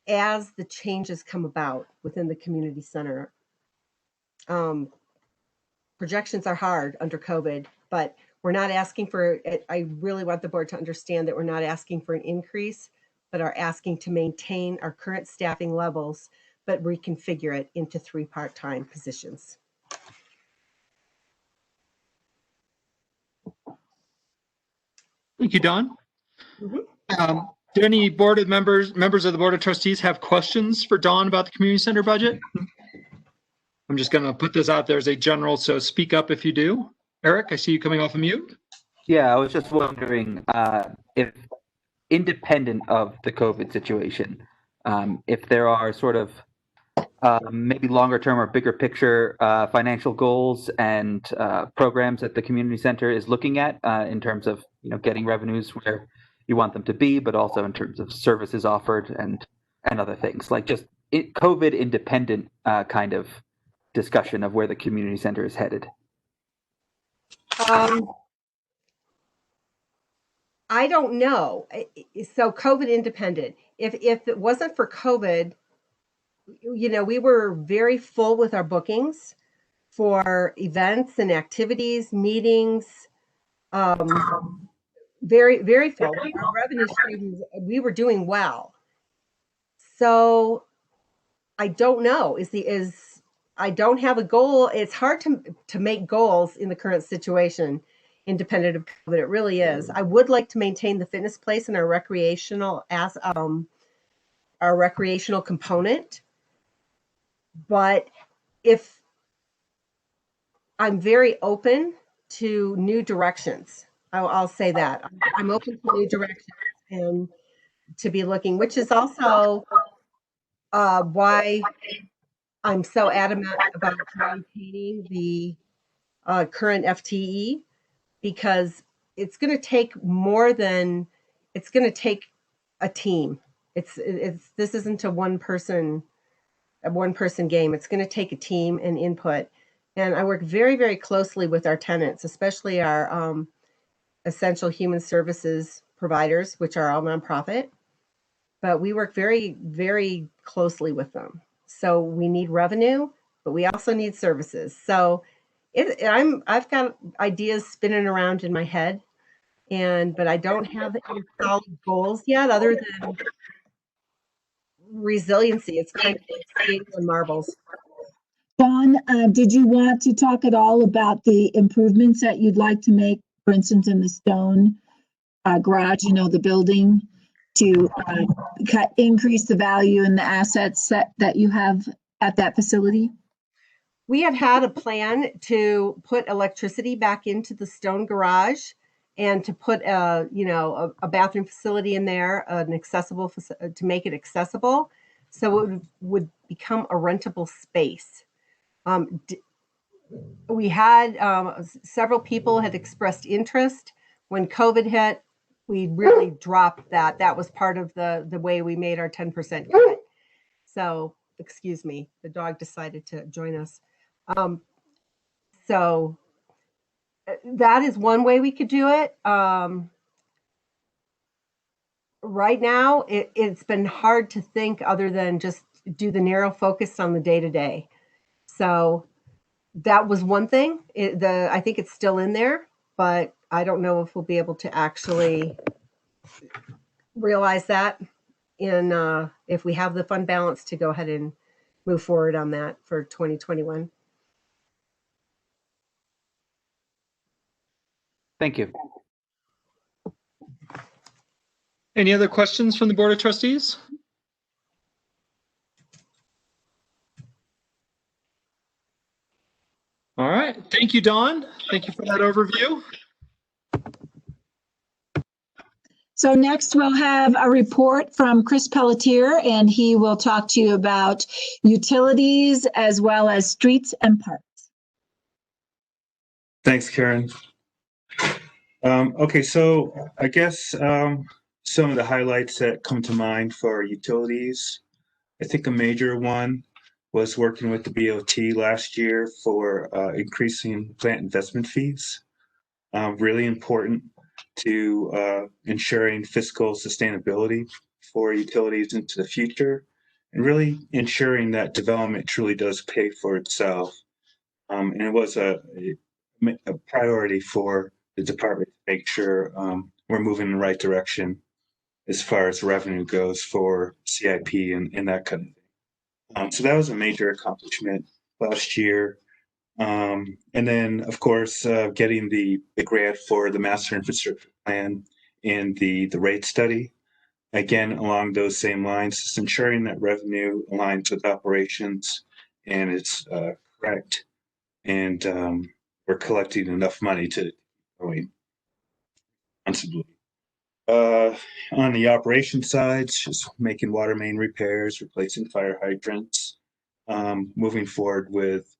S5: as the changes come about within the community center. Projections are hard under COVID, but we're not asking for it. I really want the board to understand that we're not asking for an increase, but are asking to maintain our current staffing levels, but reconfigure it into 3 part-time positions.
S4: Thank you, Dawn. Do any members of the Board of Trustees have questions for Dawn about the community center budget? I'm just going to put this out there as a general, so speak up if you do. Eric, I see you coming off of mute.
S7: Yeah, I was just wondering if, independent of the COVID situation, if there are sort of maybe longer term or bigger picture financial goals and programs that the community center is looking at in terms of getting revenues where you want them to be, but also in terms of services offered and other things, like just COVID independent kind of discussion of where the community center is headed.
S5: I don't know. So COVID independent. If it wasn't for COVID, we were very full with our bookings for events and activities, meetings, very, very full. Our revenue streams, we were doing well. So I don't know. I don't have a goal. It's hard to make goals in the current situation, independent of COVID. It really is. I would like to maintain the fitness place and our recreational component. But if I'm very open to new directions, I'll say that I'm open to new directions, and to be looking, which is also why I'm so adamant about maintaining the current FTE, because it's going to take it's going to take a team. This isn't a one person game. It's going to take a team and input. And I work very, very closely with our tenants, especially our essential human services providers, which are all nonprofit. But we work very, very closely with them. So we need revenue, but we also need services. So I've got ideas spinning around in my head, but I don't have any solid goals yet, other than resiliency. It's kind of like skating on marbles.
S1: Dawn, did you want to talk at all about the improvements that you'd like to make, for instance, in the stone garage, the building, to increase the value and the assets that you have at that facility?
S5: We had a plan to put electricity back into the stone garage and to put a bathroom facility in there, to make it accessible, so it would become a rentable space. We had several people had expressed interest. When COVID hit, we really dropped that. That was part of the way we made our 10% cut. So, excuse me, the dog decided to join us. So that is one way we could do it. Right now, it's been hard to think other than just do the narrow focus on the day-to-day. So that was one thing. I think it's still in there, but I don't know if we'll be able to actually realize that if we have the fund balance to go ahead and move forward on that for 2021.
S7: Thank you.
S4: Any other questions from the Board of Trustees? All right. Thank you, Dawn. Thank you for that overview.
S1: So next we'll have a report from Chris Pelletier, and he will talk to you about utilities as well as streets and parks.
S11: Thanks, Karen. Okay, so I guess some of the highlights that come to mind for utilities, I think a major one was working with the BOT last year for increasing plant investment fees. Really important to ensuring fiscal sustainability for utilities into the future, and really ensuring that development truly does pay for itself. And it was a priority for the department to make sure we're moving in the right direction as far as revenue goes for CIP and that kind of thing. So that was a major accomplishment last year. And then, of course, getting the grant for the Master Infrastructure Plan and the rate study. Again, along those same lines, just ensuring that revenue aligns with operations and it's correct. And we're collecting enough money to going responsibly. On the operation side, just making water main repairs, replacing fire hydrants, moving forward with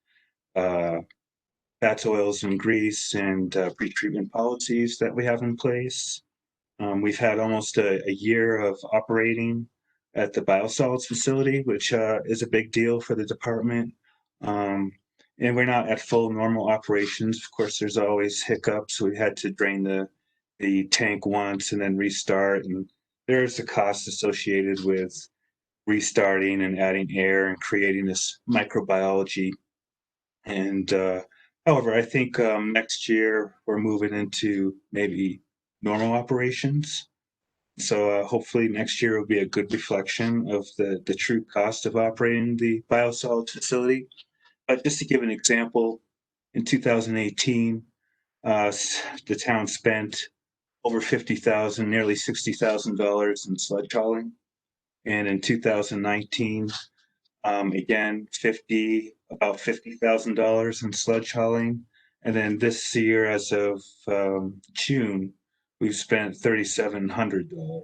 S11: fats, oils, and grease and pre-treatment policies that we have in place. We've had almost a year of operating at the biosolids facility, which is a big deal for the department. And we're not at full normal operations. Of course, there's always hiccups. We had to drain the tank once and then restart. And there's a cost associated with restarting and adding air and creating this microbiology. And however, I think next year we're moving into maybe normal operations. So hopefully next year will be a good reflection of the true cost of operating the biosolids facility. But just to give an example, in 2018, the town spent over $50,000, nearly $60,000 in sludge hauling. And in 2019, again, about $50,000 in sludge hauling. And then this year, as of June, we've spent $3,700.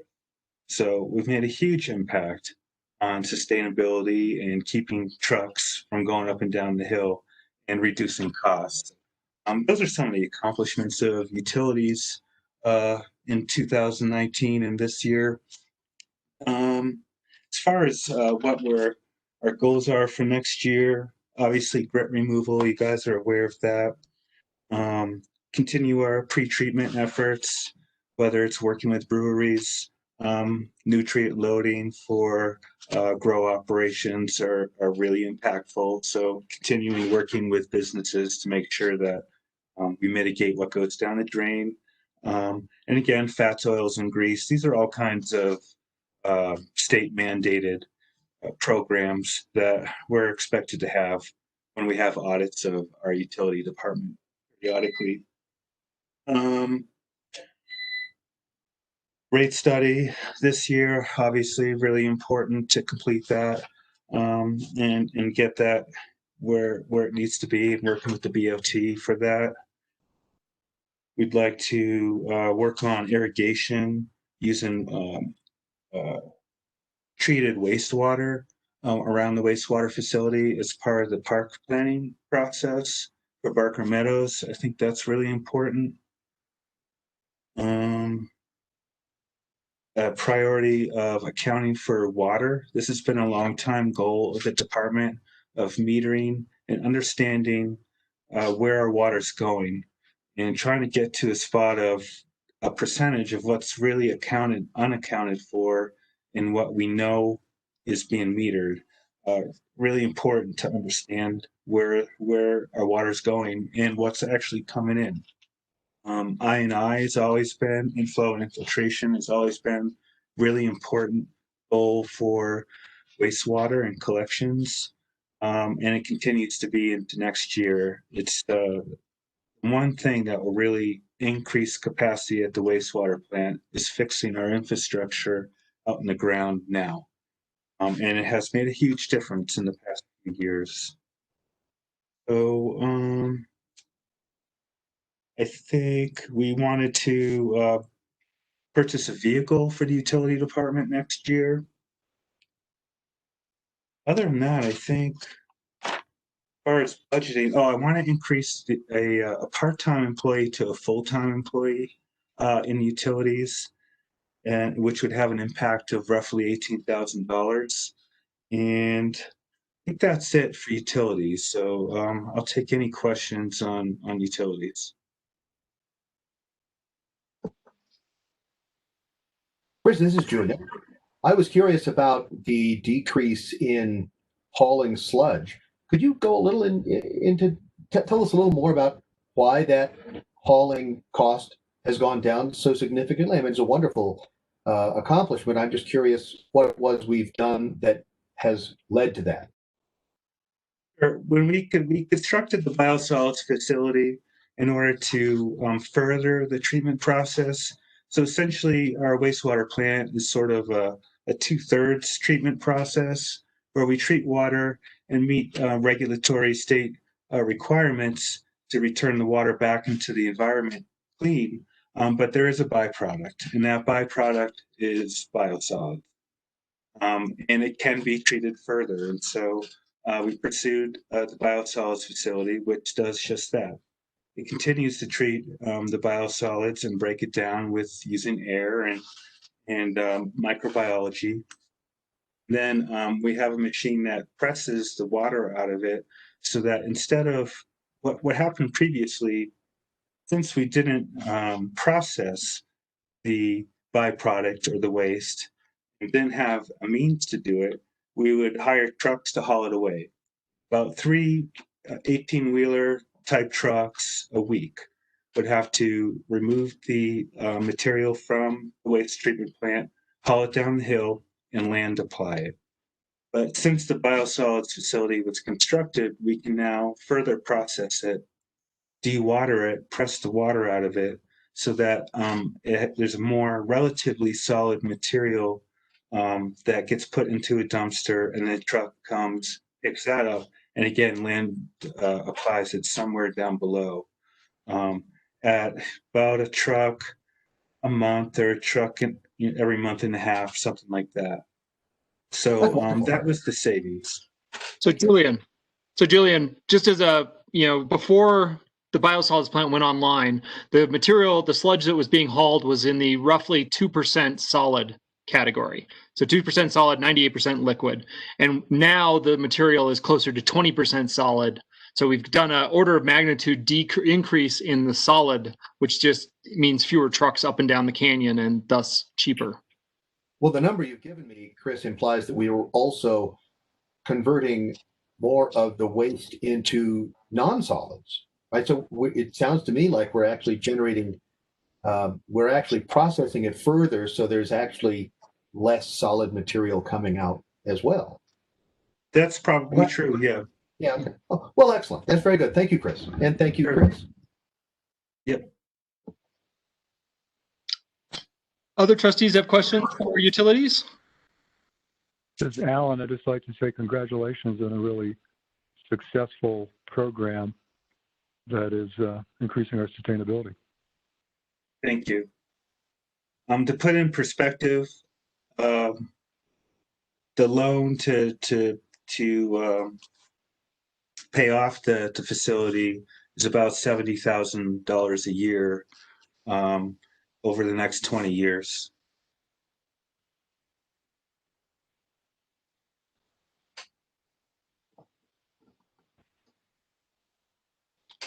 S11: So we've made a huge impact on sustainability and keeping trucks from going up and down the hill and reducing costs. Those are some of the accomplishments of utilities in 2019 and this year. As far as what our goals are for next year, obviously grit removal, you guys are aware of that. Continue our pre-treatment efforts, whether it's working with breweries, nutrient loading for grow operations are really impactful. So continuing working with businesses to make sure that we mitigate what goes down the drain. And again, fats, oils, and grease, these are all kinds of state mandated programs that we're expected to have when we have audits of our utility department periodically. Rate study this year, obviously really important to complete that and get that where it needs to be, and working with the BOT for that. We'd like to work on irrigation using treated wastewater around the wastewater facility as part of the park planning process for Barker Meadows. I think that's really important. A priority of accounting for water. This has been a long time goal of the department, of metering and understanding where our water's going and trying to get to a spot of a percentage of what's really unaccounted for and what we know is being metered. Really important to understand where our water's going and what's actually coming in. I&I has always been, inflow and infiltration has always been really important goal for wastewater and collections. And it continues to be into next year. It's one thing that will really increase capacity at the wastewater plant is fixing our infrastructure out in the ground now. And it has made a huge difference in the past few years. So, I think we wanted to purchase a vehicle for the utility department next year. Other than that, I think as far as budgeting, I want to increase a part-time employee to a full-time employee in utilities, and which would have an impact of roughly $18,000. And I think that's it for utilities. So I'll take any questions on utilities.
S12: Chris, this is Junior. I was curious about the decrease in hauling sludge. Could you go a little into tell us a little more about why that hauling cost has gone down so significantly? I mean, it's a wonderful accomplishment. I'm just curious what it was we've done that has led to that.
S11: When we constructed the biosolids facility in order to further the treatment process. So essentially, our wastewater plant is sort of a 2/3 treatment process where we treat water and meet regulatory state requirements to return the water back into the environment clean. But there is a byproduct, and that byproduct is biosolids. And it can be treated further. And so we pursued the biosolids facility, which does just that. It continues to treat the biosolids and break it down with using air and microbiology. Then we have a machine that presses the water out of it so that instead of what happened previously, since we didn't process the byproduct or the waste, we didn't have a means to do it, we would hire trucks to haul it away. About 3 18-wheeler type trucks a week would have to remove the material from the waste treatment plant, haul it down the hill, and land apply it. But since the biosolids facility was constructed, we can now further process it, dewater it, press the water out of it, so that there's a more relatively solid material that gets put into a dumpster, and the truck comes, picks that up, and again, land applies it somewhere down below. At about a truck a month or a truck every month and a half, something like that. So that was the savings.
S4: So Julian, just as a, before the biosolids plant went online, the material, the sludge that was being hauled was in the roughly 2% solid category. So 2% solid, 98% liquid. And now the material is closer to 20% solid. So we've done an order of magnitude increase in the solid, which just means fewer trucks up and down the canyon and thus cheaper.
S12: Well, the number you've given me, Chris, implies that we were also converting more of the waste into non-solids, right? So it sounds to me like we're actually generating, we're actually processing it further, so there's actually less solid material coming out as well.
S11: That's probably true, yeah.
S12: Yeah. Okay. Oh, well, excellent. That's very good. Thank you, Chris. And thank you, Chris.
S11: Yep.
S4: Other trustees have questions for utilities?
S10: This is Alan. I'd just like to say congratulations on a really successful program that is increasing our sustainability.
S11: Thank you. To put in perspective, the loan to pay off the facility is about $70,000 a year over the next 20 years.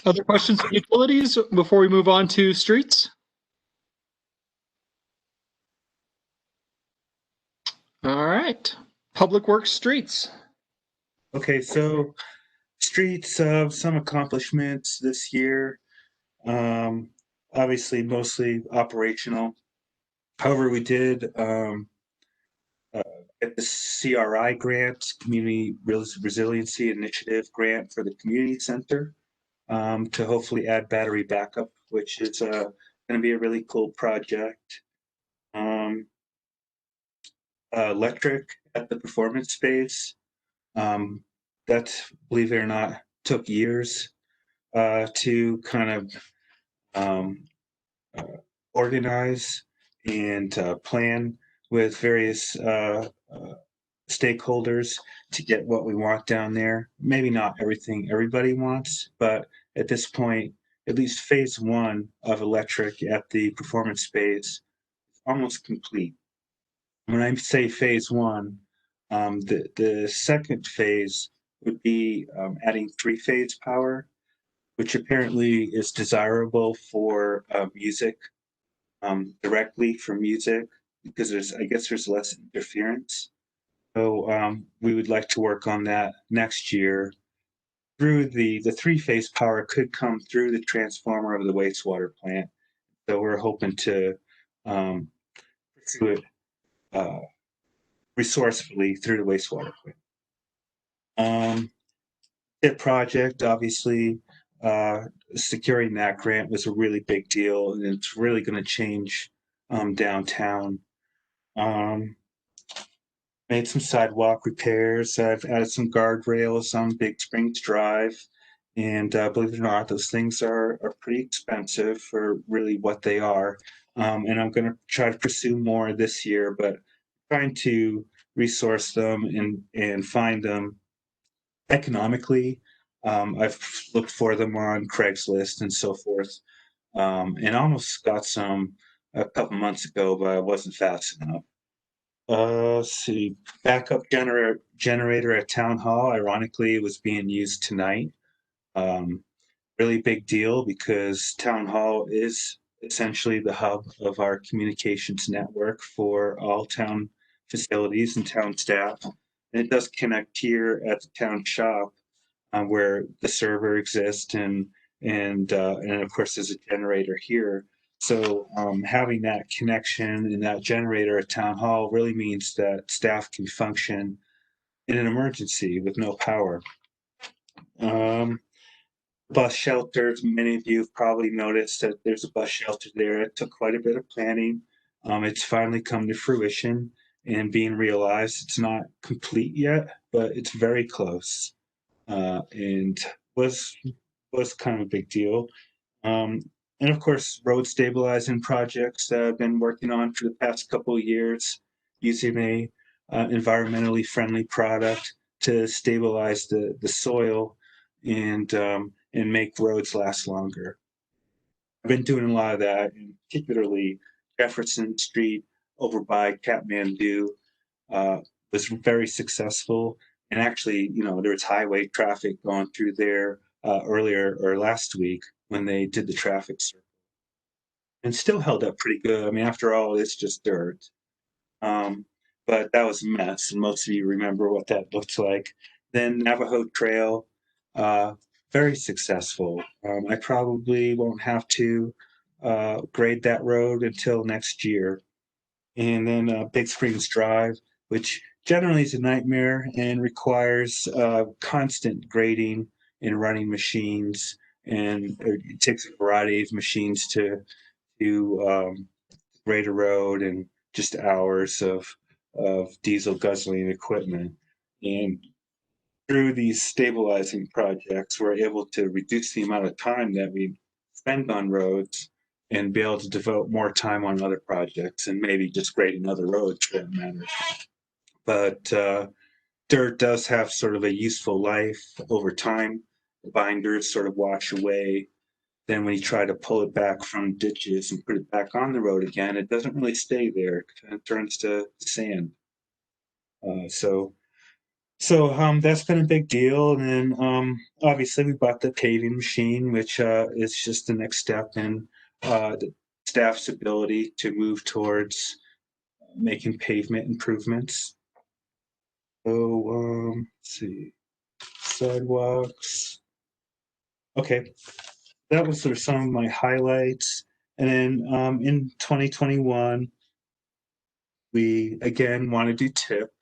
S4: Other questions for utilities before we move on to streets? All right. Public Works streets.
S11: Okay, so streets, some accomplishments this year. Obviously, mostly operational. However, we did get the CRI grant, Community Resiliency Initiative grant for the community center to hopefully add battery backup, which is going to be a really cool project. Electric at the performance space. That, believe it or not, took years to kind of organize and plan with various stakeholders to get what we want down there. Maybe not everything everybody wants, but at this point, at least phase one of electric at the performance space is almost complete. When I say phase one, the second phase would be adding three-phase power, which apparently is desirable for music, directly for music, because I guess there's less interference. So we would like to work on that next year. Through the three-phase power could come through the transformer of the wastewater plant. So we're hoping to pursue it resourcefully through the wastewater plant. TIP project, obviously, securing that grant was a really big deal, and it's really going to change downtown. Made some sidewalk repairs. I've added some guardrails on Big Springs Drive, and believe it or not, those things are pretty expensive for really what they are. And I'm going to try to pursue more this year, but trying to resource them and find them economically. I've looked for them on Craigslist and so forth, and almost got some a couple months ago, but I wasn't fast enough. Let's see, backup generator at Town Hall. Ironically, it was being used tonight. Really big deal because Town Hall is essentially the hub of our communications network for all town facilities and town staff. And it does connect here at the town shop where the server exists and of course there's a generator here. So having that connection and that generator at Town Hall really means that staff can function in an emergency with no power. Bus shelters, many of you have probably noticed that there's a bus shelter there. It took quite a bit of planning. It's finally come to fruition and being realized. It's not complete yet, but it's very close. And was kind of a big deal. And of course, road stabilizing projects that I've been working on for the past couple of years, using a environmentally friendly product to stabilize the soil and make roads last longer. I've been doing a lot of that, and particularly Jefferson Street over by Kathmandu was very successful. And actually, there was highway traffic going through there earlier or last week when they did the traffic circle, and still held up pretty good. I mean, after all, it's just dirt. But that was a mess, and most of you remember what that looks like. Then Navajo Trail, very successful. I probably won't have to grade that road until next year. And then Big Springs Drive, which generally is a nightmare and requires constant grading and running machines, and it takes a variety of machines to grade a road, and just hours of diesel guzzling equipment. And through these stabilizing projects, we're able to reduce the amount of time that we spend on roads and be able to devote more time on other projects, and maybe just grading other roads for that matter. But dirt does have sort of a useful life over time. The binders sort of wash away. Then when you try to pull it back from ditches and put it back on the road again, it doesn't really stay there. It kind of turns to sand. So that's been a big deal. And then obviously we bought the paving machine, which is just the next step in the staff's ability to move towards making pavement improvements. So let's see, sidewalks. Okay, that was sort of some of my highlights. And then in 2021, we again want to do TIP.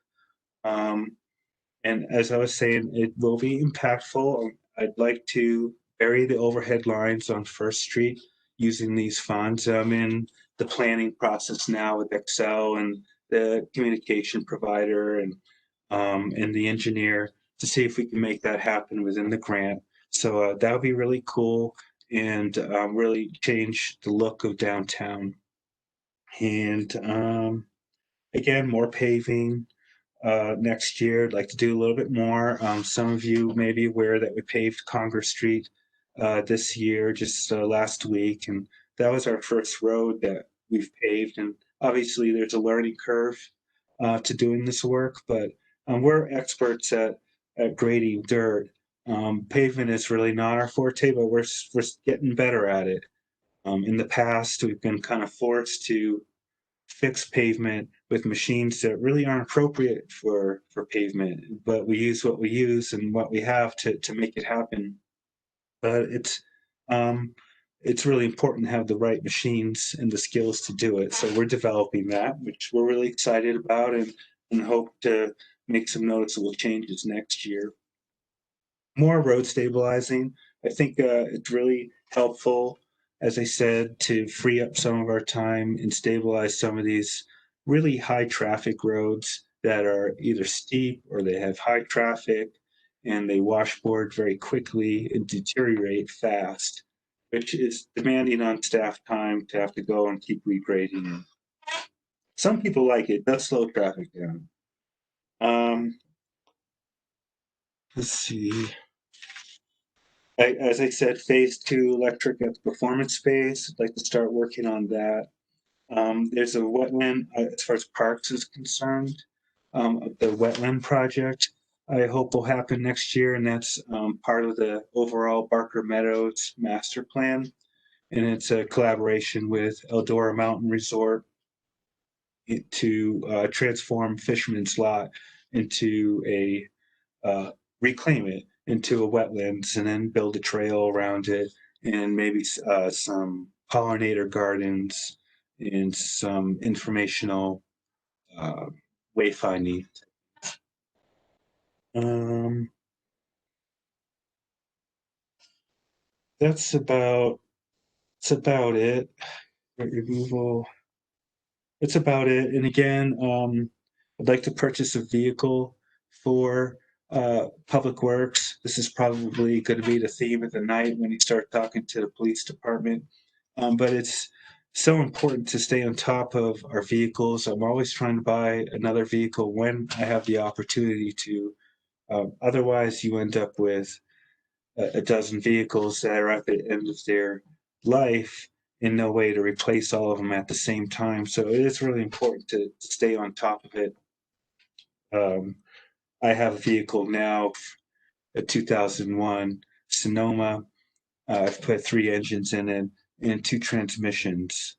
S11: And as I was saying, it will be impactful. I'd like to bury the overhead lines on First Street using these funds. I'm in the planning process now with Excel and the communication provider and the engineer to see if we can make that happen within the grant. So that would be really cool and really change the look of downtown. And again, more paving. Next year, I'd like to do a little bit more. Some of you may be aware that we paved Congress Street this year, just last week, and that was our first road that we've paved. And obviously, there's a learning curve to doing this work, but we're experts at grading dirt. Pavement is really not our forte, but we're getting better at it. In the past, we've been kind of forced to fix pavement with machines that really aren't appropriate for pavement, but we use what we use and what we have to make it happen. But it's really important to have the right machines and the skills to do it. So we're developing that, which we're really excited about, and hope to make some noticeable changes next year. More road stabilizing. I think it's really helpful, as I said, to free up some of our time and stabilize some of these really high traffic roads that are either steep or they have high traffic and they washboard very quickly and deteriorate fast, which is demanding on staff time to have to go and keep regrading. Some people like it. Does slow traffic down. Let's see. As I said, phase 2 electric at the performance space. I'd like to start working on that. There's a wetland, as far as parks is concerned, the wetland project I hope will happen next year, and that's part of the overall Barker Meadows master plan. And it's a collaboration with Eldora Mountain Resort to transform Fisherman's Lot into reclaim it into a wetlands, and then build a trail around it, and maybe some pollinator gardens and some informational wayfinding. That's about it. Removal. That's about it. And again, I'd like to purchase a vehicle for Public Works. This is probably going to be the theme of the night when you start talking to the police department. but it's so important to stay on top of our vehicles. I'm always trying to buy another vehicle when I have the opportunity to. Otherwise, you end up with a dozen vehicles that are at the end of their life and no way to replace all of them at the same time. So it is really important to stay on top of it. I have a vehicle now, a 2001 Sonoma. I've put 3 engines in it and 2 transmissions.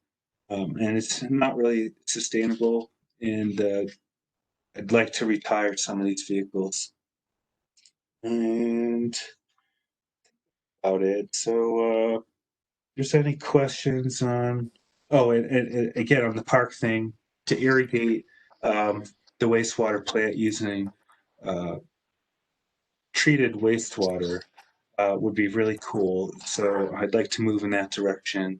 S11: And it's not really sustainable. And I'd like to retire some of these vehicles. And about it. So, there's any questions on? Oh, and again on the park thing, to irrigate the wastewater plant using treated wastewater would be really cool. So I'd like to move in that direction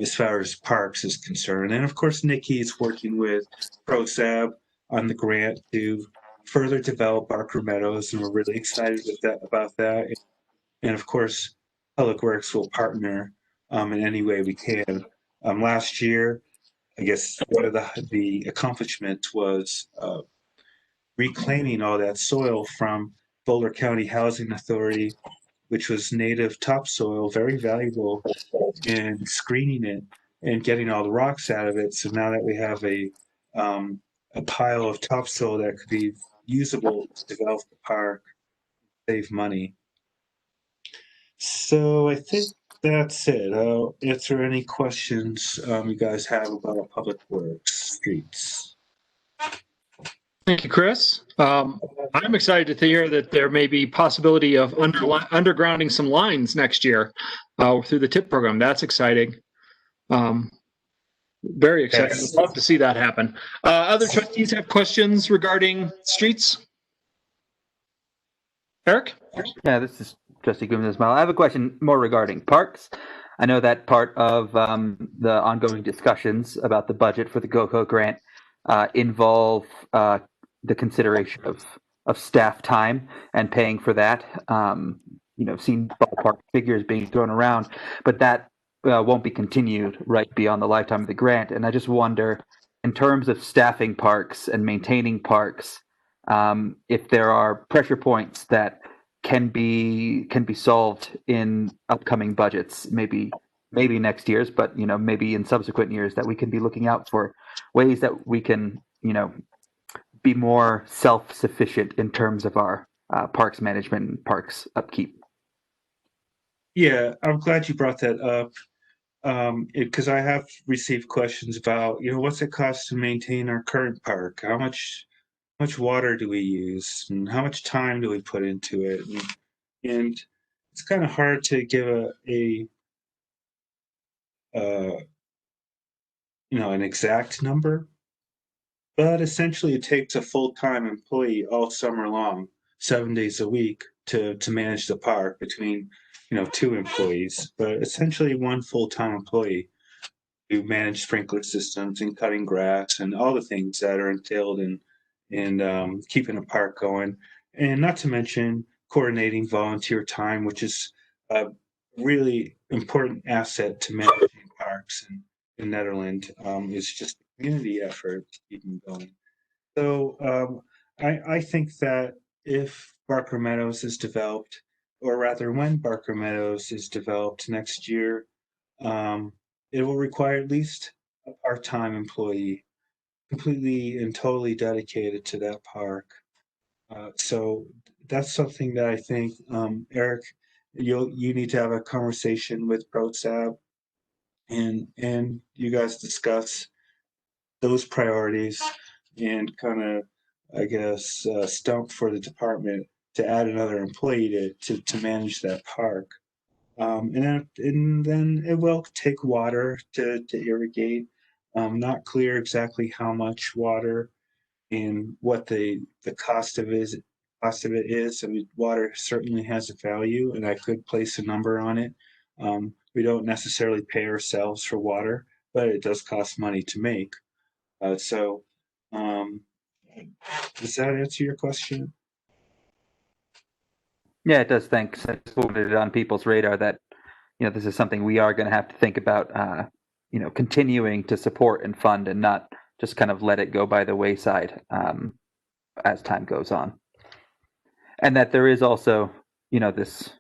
S11: as far as parks is concerned. And of course, Nikki is working with ProSab on the grant to further develop Barker Meadows, and we're really excited about that. And of course, Public Works will partner in any way we can. Last year, I guess one of the accomplishments was reclaiming all that soil from Boulder County Housing Authority, which was native topsoil, very valuable, and screening it and getting all the rocks out of it. So now that we have a pile of topsoil that could be usable to develop the park, save money. So I think that's it. I'll answer any questions you guys have about Public Works streets.
S4: Thank you, Chris. I'm excited to hear that there may be possibility of undergrounding some lines next year through the TIP program. That's exciting. Very exciting.
S11: Yes.
S4: I'd love to see that happen. Other trustees have questions regarding streets? Eric?
S7: Yeah, this is Trustee Goodman as well. I have a question more regarding parks. I know that part of the ongoing discussions about the budget for the GOCO grant involve the consideration of staff time and paying for that. Seen ballpark figures being thrown around, but that won't be continued right beyond the lifetime of the grant. And I just wonder, in terms of staffing parks and maintaining parks, if there are pressure points that can be solved in upcoming budgets, maybe next year's, but maybe in subsequent years, that we can be looking out for ways that we can be more self-sufficient in terms of our parks management and parks upkeep.
S11: Yeah, I'm glad you brought that up because I have received questions about, what's it cost to maintain our current park? How much water do we use, and how much time do we put into it? And it's kind of hard to give an exact number, but essentially it takes a full-time employee all summer long, 7 days a week, to manage the park between 2 employees, but essentially one full-time employee to manage sprinkler systems and cutting grass and all the things that are entailed in keeping a park going, and not to mention coordinating volunteer time, which is a really important asset to managing parks in Netherlands. It's just a community effort to keep them going. So I think that if Barker Meadows is developed, or rather when Barker Meadows is developed next year, it will require at least a part-time employee completely and totally dedicated to that park. So that's something that I think, Eric, you need to have a conversation with ProSab and you guys discuss those priorities and kind of, I guess, stump for the department to add another employee to manage that park. And then it will take water to irrigate. Not clear exactly how much water and what the cost of it is. I mean, water certainly has a value, and I could place a number on it. We don't necessarily pay ourselves for water, but it does cost money to make. So does that answer your question?
S7: Yeah, it does. Thanks. I just wanted it on people's radar that this is something we are going to have to think about, continuing to support and fund, and not just kind of let it go by the wayside as time goes on. And that there is also, this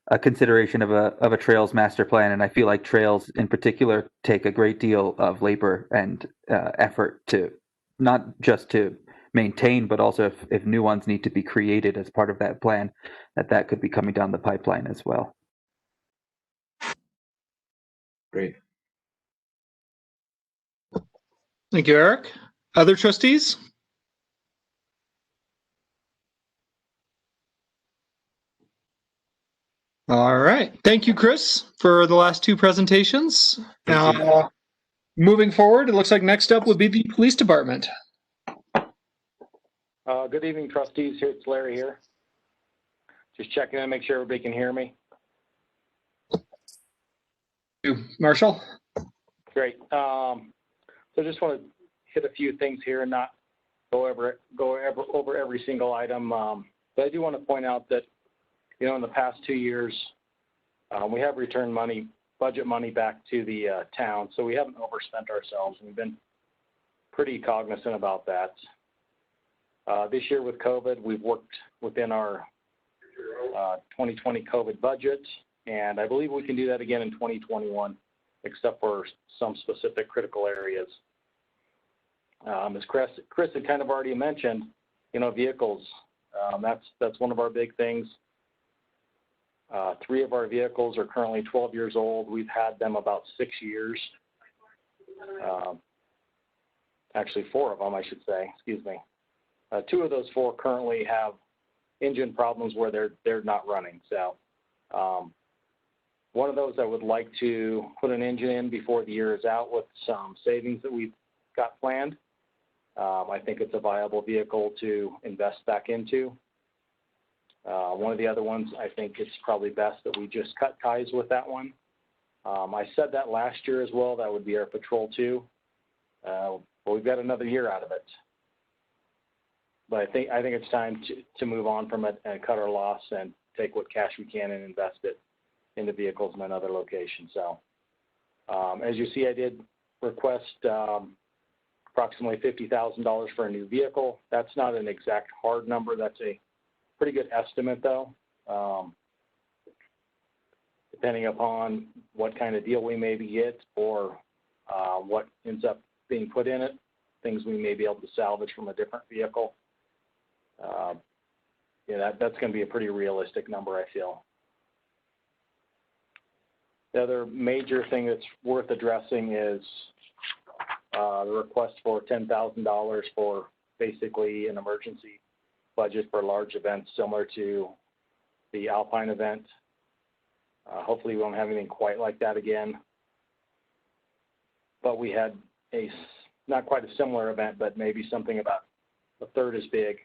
S7: a consideration of a trails master plan, and I feel like trails in particular take a great deal of labor and effort to not just to maintain, but also if new ones need to be created as part of that plan, that could be coming down the pipeline as well.
S12: Great.
S4: Thank you, Eric. Other trustees? All right. Thank you, Chris, for the last two presentations. Moving forward, it looks like next up would be the police department.
S13: Good evening, trustees. It's Larry here. Just checking in, make sure everybody can hear me.
S4: Marshall?
S13: Great. So I just want to hit a few things here and not go over every single item. But I do want to point out that, in the past 2 years, we have returned budget money back to the town. So we haven't overspent ourselves. We've been pretty cognizant about that. This year with COVID, we've worked within our 2020 COVID budget, and I believe we can do that again in 2021, except for some specific critical areas. As Chris had kind of already mentioned, vehicles, that's one of our big things. 3 of our vehicles are currently 12 years old. We've had them about 6 years. Actually, 4 of them, I should say, excuse me. 2 of those 4 currently have engine problems where they're not running. So one of those I would like to put an engine in before the year is out with some savings that we've got planned. I think it's a viable vehicle to invest back into. One of the other ones, I think it's probably best that we just cut ties with that one. I said that last year as well. That would be our Patrol 2. But we've got another year out of it. But I think it's time to move on from it and cut our loss and take what cash we can and invest it into vehicles in another location. So as you see, I did request approximately $50,000 for a new vehicle. That's not an exact hard number. That's a pretty good estimate, though, depending upon what kind of deal we maybe get or what ends up being put in it, things we may be able to salvage from a different vehicle. That's going to be a pretty realistic number, I feel. The other major thing that's worth addressing is the request for $10,000 for basically an emergency budget for large events similar to the Alpine event. Hopefully we won't have anything quite like that again. But we had not quite a similar event, but maybe something about a third as big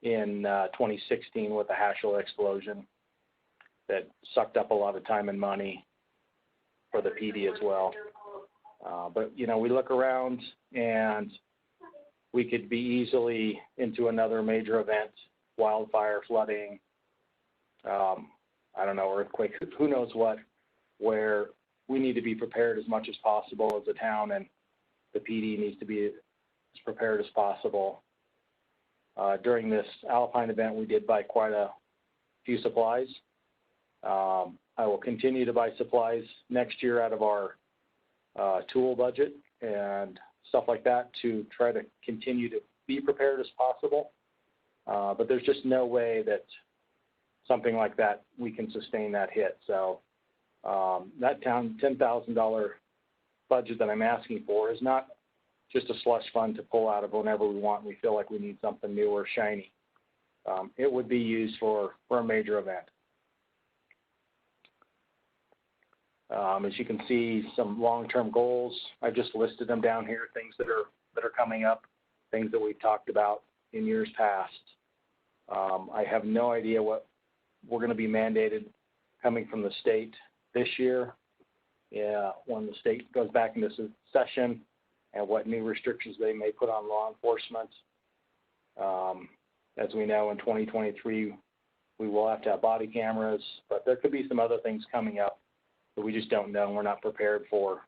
S13: in 2016 with the Hashel explosion that sucked up a lot of time and money for the PD as well. But, we look around and we could be easily into another major event, wildfire, flooding, I don't know, earthquake, who knows what, where we need to be prepared as much as possible as a town, and the PD needs to be as prepared as possible. During this Alpine event, we did buy quite a few supplies. I will continue to buy supplies next year out of our tool budget and stuff like that to try to continue to be prepared as possible. But there's just no way that something like that, we can sustain that hit. So that $10,000 budget that I'm asking for is not just a slush fund to pull out of whenever we want. We feel like we need something new or shiny. It would be used for a major event. As you can see, some long-term goals. I just listed them down here, things that are coming up, things that we've talked about in years past. I have no idea what we're going to be mandated coming from the state this year. When the state goes back into session, and what new restrictions they may put on law enforcement. As we know, in 2023, we will have to have body cameras, but there could be some other things coming up that we just don't know and we're not prepared for.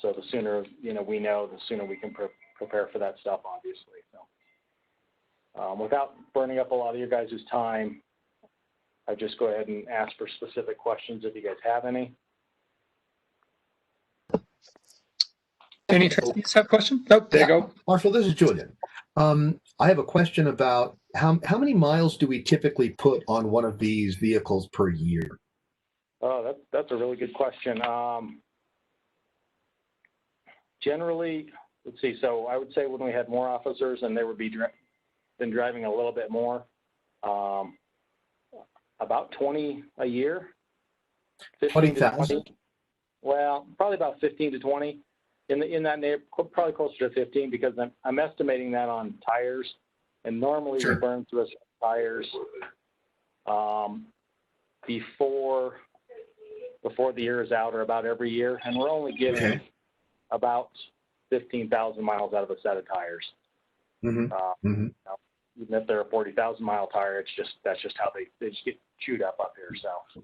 S13: So the sooner, we know, the sooner we can prepare for that stuff, obviously. So without burning up a lot of your guys' time, I just go ahead and ask for specific questions if you guys have any.
S4: Any trustees have a question? Nope, there you go.
S12: Marshall, this is Julian. I have a question about how many miles do we typically put on one of these vehicles per year?
S13: Oh, that's a really good question. Generally, let's see. So I would say when we had more officers and they would be been driving a little bit more, about 20 a year.
S12: 20,000.
S13: Well, probably about 15 to 20 in that neighborhood, probably closer to 15 because I'm estimating that on tires, and normally we burn through tires before the year is out, or about every year, and we're only getting about 15,000 miles out of a set of tires. Even if they're a 40,000 mile tire, that's just how they just get chewed up here. So.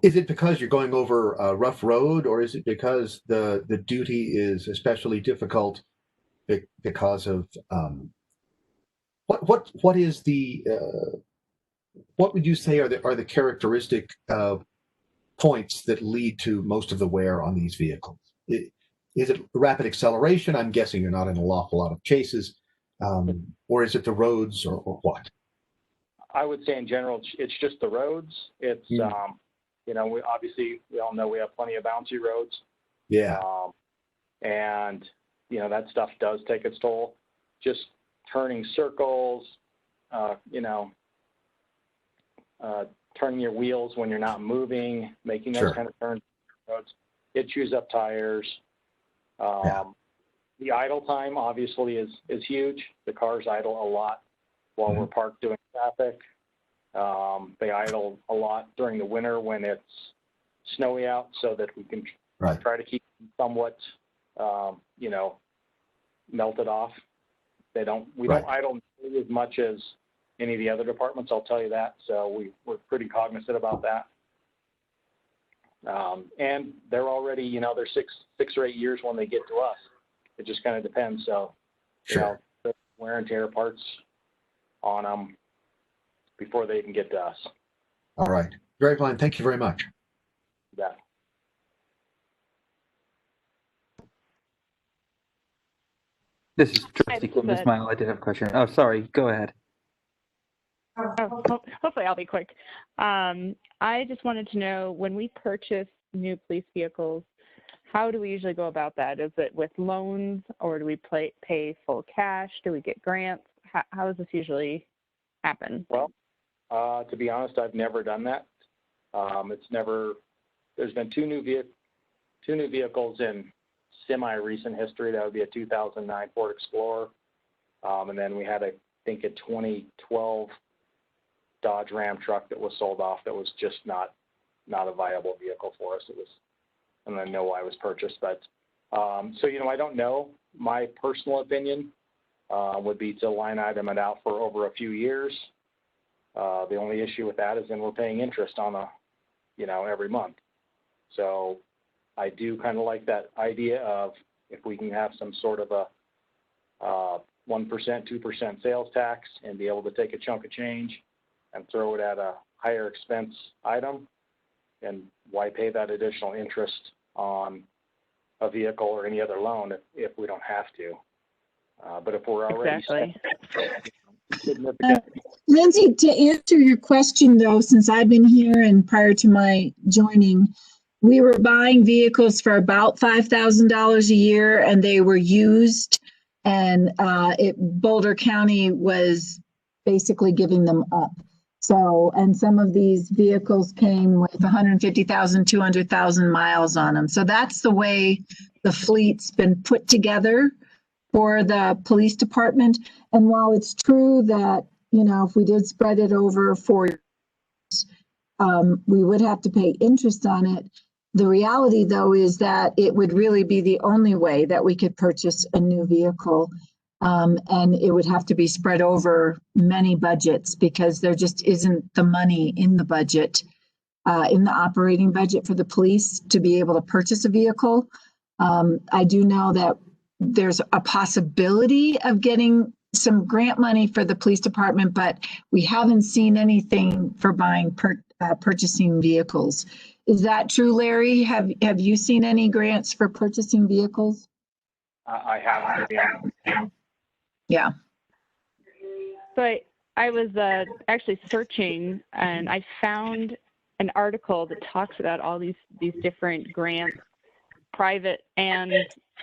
S12: Is it because you're going over a rough road, or is it because the duty is especially difficult because of what is the what would you say are the characteristic points that lead to most of the wear on these vehicles? Is it rapid acceleration? I'm guessing you're not in a awful lot of chases, or is it the roads, or what?
S13: I would say in general, it's just the roads. It's, we all know we have plenty of bouncy roads.
S12: Yeah.
S13: And, that stuff does take its toll. Just turning circles, turning your wheels when you're not moving, making those kind of turns, roads, it chews up tires. The idle time obviously is huge. The cars idle a lot while we're parked doing traffic. They idle a lot during the winter when it's snowy out, so that we can try to keep them somewhat, melted off. We don't idle nearly as much as any of the other departments, I'll tell you that. So we're pretty cognizant about that. And they're already, they're six or 8 years when they get to us. It just kind of depends. So, the wear and tear parts on them before they even get to us.
S12: All right. Very fine. Thank you very much.
S13: Yeah.
S7: This is Trustee Clement Smile. I did have a question. Oh, sorry. Go ahead.
S9: Hopefully I'll be quick. I just wanted to know, when we purchase new police vehicles, how do we usually go about that? Is it with loans, or do we pay full cash? Do we get grants? How does this usually happen?
S13: Well, to be honest, I've never done that. There's been two new vehicles in semi-recent history. That would be a 2009 Ford Explorer. And then we had, I think, a 2012 Dodge Ram truck that was sold off that was just not a viable vehicle for us. It was, and I know why it was purchased, but so I don't know. My personal opinion would be to line item it out for over a few years. The only issue with that is then we're paying interest on every month. So I do kind of like that idea of, if we can have some sort of a 1%, 2% sales tax and be able to take a chunk of change and throw it at a higher expense item, and why pay that additional interest on a vehicle or any other loan if we don't have to? But if we're already significant.
S1: Lindsay, to answer your question though, since I've been here and prior to my joining, we were buying vehicles for about $5,000 a year, and they were used, and Boulder County was basically giving them up. So, and some of these vehicles came with 150,000, 200,000 miles on them. So that's the way the fleet's been put together for the police department. And while it's true that, if we did spread it over 4 years, we would have to pay interest on it. The reality, though, is that it would really be the only way that we could purchase a new vehicle. And it would have to be spread over many budgets, because there just isn't the money in the budget in the operating budget for the police to be able to purchase a vehicle. I do know that there's a possibility of getting some grant money for the police department, but we haven't seen anything for purchasing vehicles. Is that true, Larry? Have you seen any grants for purchasing vehicles?
S13: I haven't, to be honest.
S1: Yeah.
S9: So I was actually searching, and I found an article that talks about all these different grants, private and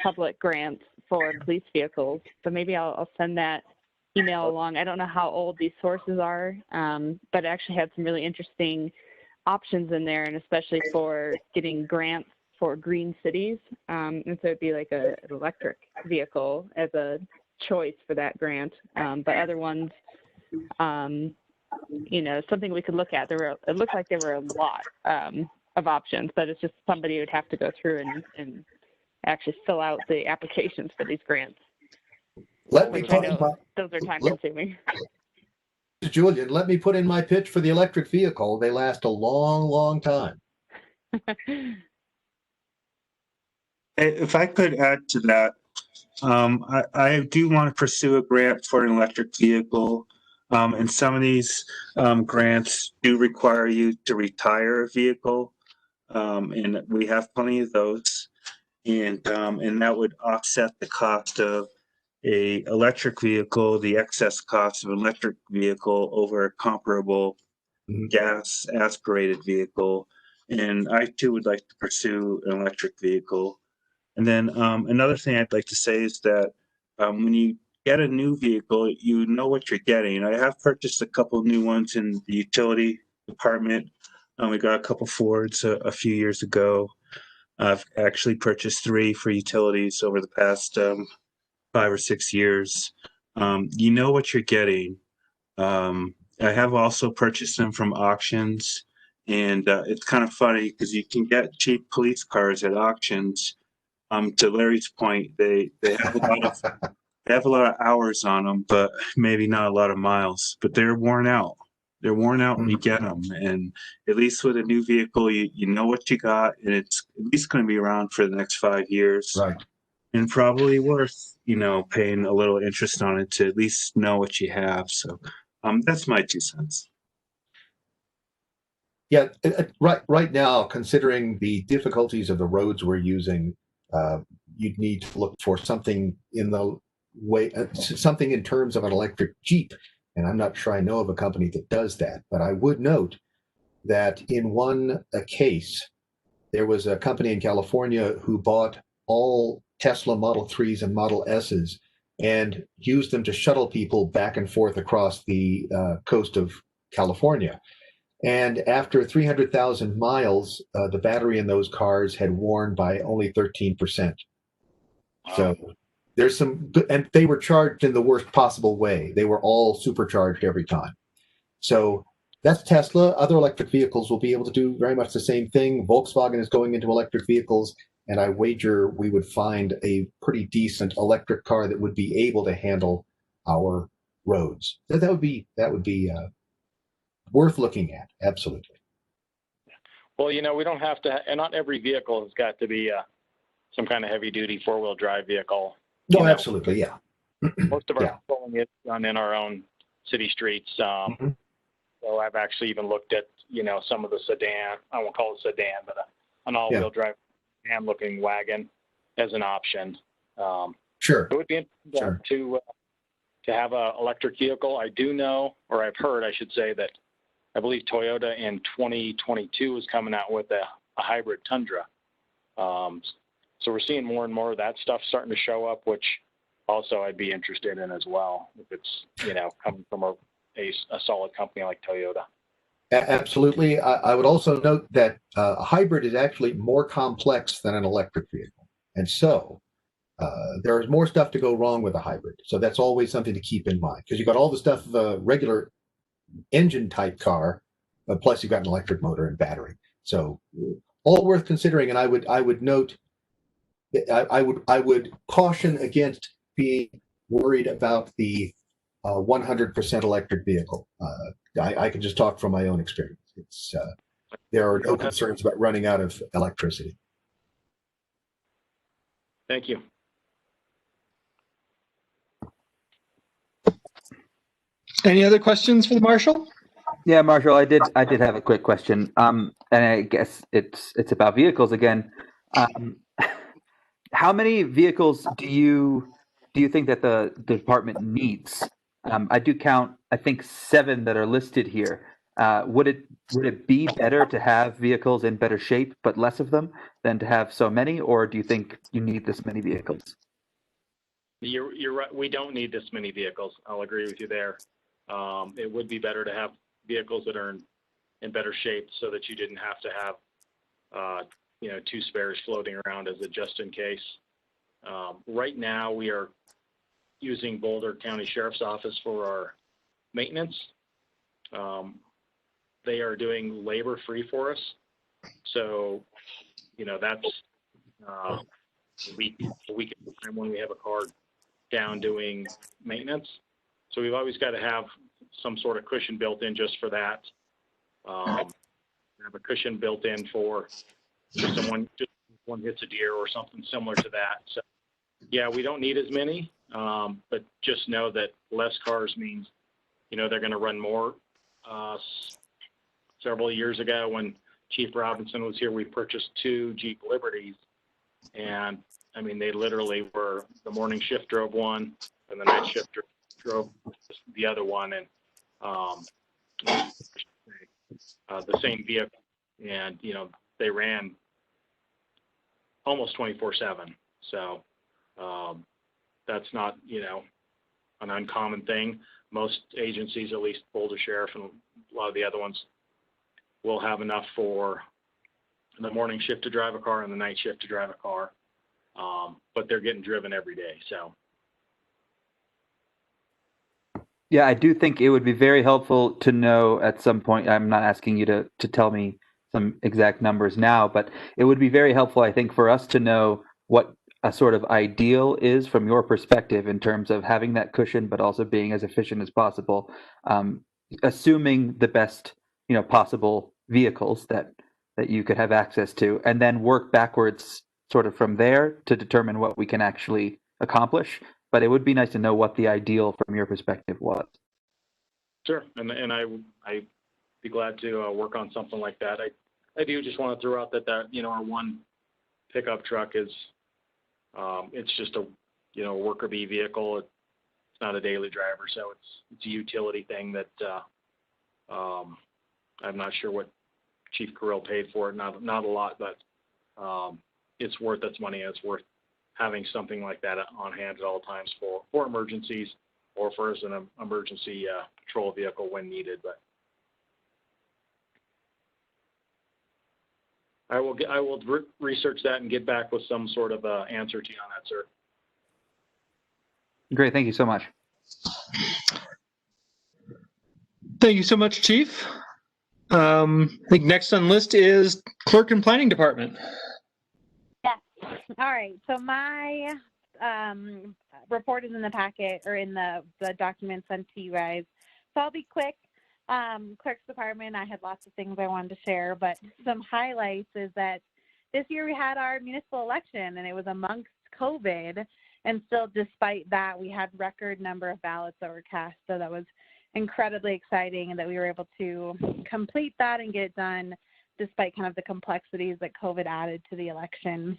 S9: public grants for police vehicles. So maybe I'll send that email along. I don't know how old these sources are, but it actually had some really interesting options in there, and especially for getting grants for green cities. And so it'd be like an electric vehicle as a choice for that grant. But other ones, you know, something we could look at. It looked like there were a lot of options, but it's just somebody would have to go through and actually fill out the applications for these grants.
S12: Let me put
S9: those are time consuming.
S12: Julian, let me put in my pitch for the electric vehicle. They last a long, long time.
S11: If I could add to that, I do want to pursue a grant for an electric vehicle. And some of these grants do require you to retire a vehicle. And we have plenty of those. And that would offset the cost of a electric vehicle, the excess cost of an electric vehicle over a comparable gas aspirated vehicle. And I too would like to pursue an electric vehicle. And then another thing I'd like to say is that when you get a new vehicle, you know what you're getting. I have purchased a couple new ones in the utility department. We got a couple Fords a few years ago. I've actually purchased 3 for utilities over the past 5 or 6 years. You know what you're getting. I have also purchased them from auctions, and it's kind of funny because you can get cheap police cars at auctions. To Larry's point, they have a lot of hours on them, but maybe not a lot of miles. But they're worn out. They're worn out when you get them, and at least with a new vehicle, you know what you got, and it's at least going to be around for the next 5 years.
S12: Right.
S11: And probably worth, paying a little interest on it to at least know what you have. So that's my 2 cents.
S12: Yeah, right now, considering the difficulties of the roads we're using, you'd need to look for something in the way, something in terms of an electric Jeep. And I'm not sure I know of a company that does that. But I would note that in one case, there was a company in California who bought all Tesla Model 3s and Model S's and used them to shuttle people back and forth across the coast of California. And after 300,000 miles, the battery in those cars had worn by only 13%. So there's some good, and they were charged in the worst possible way. They were all supercharged every time. So that's Tesla. Other electric vehicles will be able to do very much the same thing. Volkswagen is going into electric vehicles, and I wager we would find a pretty decent electric car that would be able to handle our roads. That would be worth looking at. Absolutely.
S13: Well, we don't have to, and not every vehicle has got to be some kind of heavy duty 4-wheel drive vehicle.
S12: No, absolutely. Yeah.
S13: Most of our patrolling is done in our own city streets. So I've actually even looked at, some of the sedan, I won't call it sedan, but an all-wheel drive sedan looking wagon as an option.
S12: Sure.
S13: It would be interesting to have an electric vehicle. I do know, or I've heard, I should say, that I believe Toyota in 2022 is coming out with a hybrid Tundra. So we're seeing more and more of that stuff starting to show up, which also I'd be interested in as well, if it's, coming from a solid company like Toyota.
S12: Absolutely. I would also note that a hybrid is actually more complex than an electric vehicle. And so there is more stuff to go wrong with a hybrid. So that's always something to keep in mind, because you've got all the stuff of a regular engine type car, plus you've got an electric motor and battery. So all worth considering. And I would note, I would caution against being worried about the 100% electric vehicle. I can just talk from my own experience. there are no concerns about running out of electricity.
S13: Thank you.
S4: Any other questions for the marshal?
S7: Yeah, Marshall, I did have a quick question. And I guess it's about vehicles again. How many vehicles do you think that the department needs? I do count, I think, 7 that are listed here. Would it be better to have vehicles in better shape but less of them than to have so many, or do you think you need this many vehicles?
S13: You're right. We don't need this many vehicles. I'll agree with you there. It would be better to have vehicles that are in better shape so that you didn't have to have 2 spares floating around as a just in case. Right now we are using Boulder County Sheriff's Office for our maintenance. They are doing labor free for us. So, that's a week at a time when we have a car down doing maintenance. So we've always got to have some sort of cushion built in just for that. Have a cushion built in for someone just one hits a deer or something similar to that. So yeah, we don't need as many, but just know that less cars means, they're going to run more. Several years ago when Chief Robinson was here, we purchased 2 Jeep Liberties, and I mean, they literally were, the morning shift drove one and the night shift drove the other one, and the same vehicle, and they ran almost 24/7. So that's not an uncommon thing. Most agencies, at least Boulder Sheriff and a lot of the other ones, will have enough for the morning shift to drive a car and the night shift to drive a car, but they're getting driven every day. So.
S7: Yeah, I do think it would be very helpful to know at some point. I'm not asking you to tell me some exact numbers now, but it would be very helpful, I think, for us to know what a sort of ideal is from your perspective in terms of having that cushion, but also being as efficient as possible, assuming the best, possible vehicles that you could have access to, and then work backwards sort of from there to determine what we can actually accomplish. But it would be nice to know what the ideal from your perspective was.
S13: Sure, and I'd be glad to work on something like that. I do just want to throw out that our one pickup truck is it's just a worker bee vehicle. It's not a daily driver, so it's a utility thing that I'm not sure what Chief Carrill paid for it. Not a lot, but it's worth its money. And it's worth having something like that on hand at all times for emergencies or for as an emergency patrol vehicle when needed. But I will research that and get back with some sort of answer to you on that, sir.
S7: Great, thank you so much.
S4: Thank you so much, Chief. I think next on the list is Clerk and Planning Department.
S14: Yes. All right. So my report is in the packet or in the document sent to you guys. So I'll be quick. Clerk's department, I had lots of things I wanted to share, but some highlights is that this year we had our municipal election and it was amongst COVID, and still despite that we had record number of ballots that were cast. So that was incredibly exciting, and that we were able to complete that and get it done despite kind of the complexities that COVID added to the election.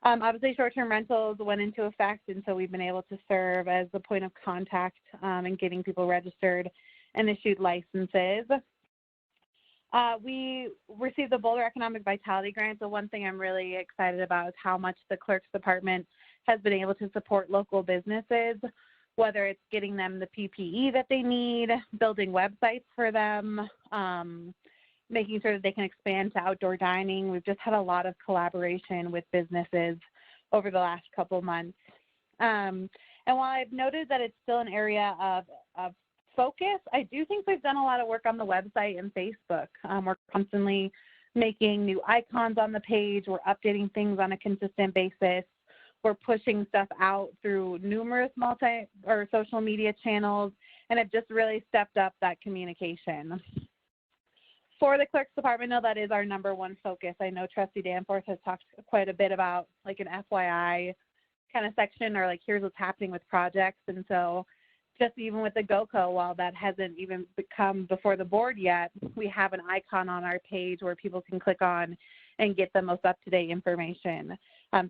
S14: Obviously, short-term rentals went into effect, and so we've been able to serve as the point of contact in getting people registered and issued licenses. We received the Boulder Economic Vitality Grant. So one thing I'm really excited about is how much the Clerk's department has been able to support local businesses, whether it's getting them the PPE that they need, building websites for them, making sure that they can expand to outdoor dining. We've just had a lot of collaboration with businesses over the last couple months. And while I've noted that it's still an area of focus, I do think we've done a lot of work on the website and Facebook. We're constantly making new icons on the page. We're updating things on a consistent basis. We're pushing stuff out through numerous social media channels, and have just really stepped up that communication.
S9: For the clerk's department, no, that is our number one focus. I know Trustee Danforth has talked quite a bit about like an FYI kind of section, or like here's what's happening with projects. And so just even with the GoCo, while that hasn't even come before the board yet, we have an icon on our page where people can click on and get the most up-to-date information.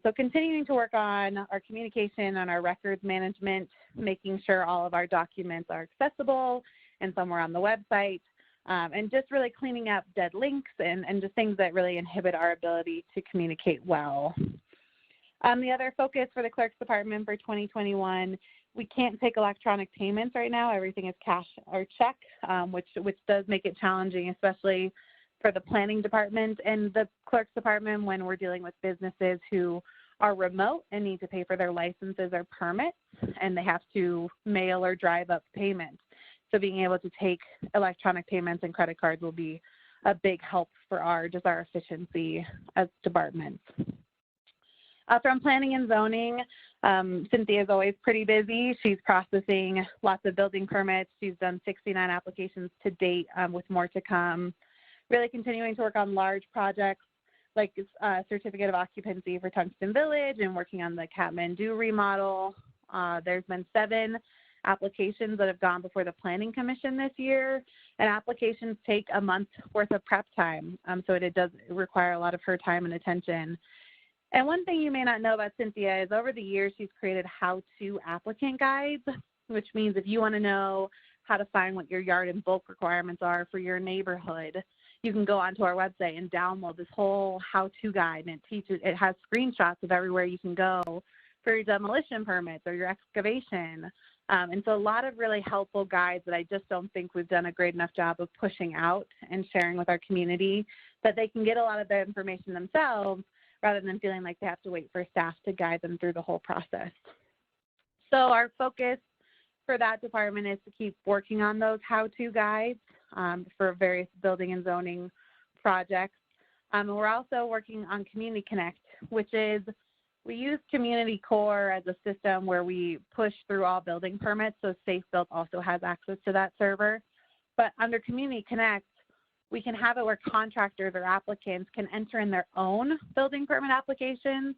S9: So continuing to work on our communication, on our records management, making sure all of our documents are accessible and somewhere on the website, and just really cleaning up dead links and just things that really inhibit our ability to communicate well. The other focus for the clerk's department for 2021, we can't take electronic payments right now. Everything is cash or check, which does make it challenging, especially for the planning department and the clerk's department when we're dealing with businesses who are remote and need to pay for their licenses or permits, and they have to mail or drive up payments. So being able to take electronic payments and credit cards will be a big help for our efficiency as departments. From planning and zoning, Cynthia is always pretty busy. She's processing lots of building permits. She's done 69 applications to date, with more to come. Really continuing to work on large projects like certificate of occupancy for Tungsten Village and working on the Kathmandu remodel. There's been 7 applications that have gone before the Planning Commission this year, and applications take a month worth of prep time. So it does require a lot of her time and attention. And one thing you may not know about Cynthia is over the years, she's created how-to applicant guides, which means if you want to know how to find what your yard and bulk requirements are for your neighborhood, you can go onto our website and download this whole how-to guide, and it has screenshots of everywhere you can go for your demolition permits or your excavation. And so a lot of really helpful guides that I just don't think we've done a great enough job of pushing out and sharing with our community, that they can get a lot of the information themselves rather than feeling like they have to wait for staff to guide them through the whole process. So our focus for that department is to keep working on those how-to guides for various building and zoning projects. We're also working on Community Connect, which is, we use Community Core as a system where we push through all building permits, so Safe Built also has access to that server. But under Community Connect, we can have it where contractors or applicants can enter in their own building permit applications.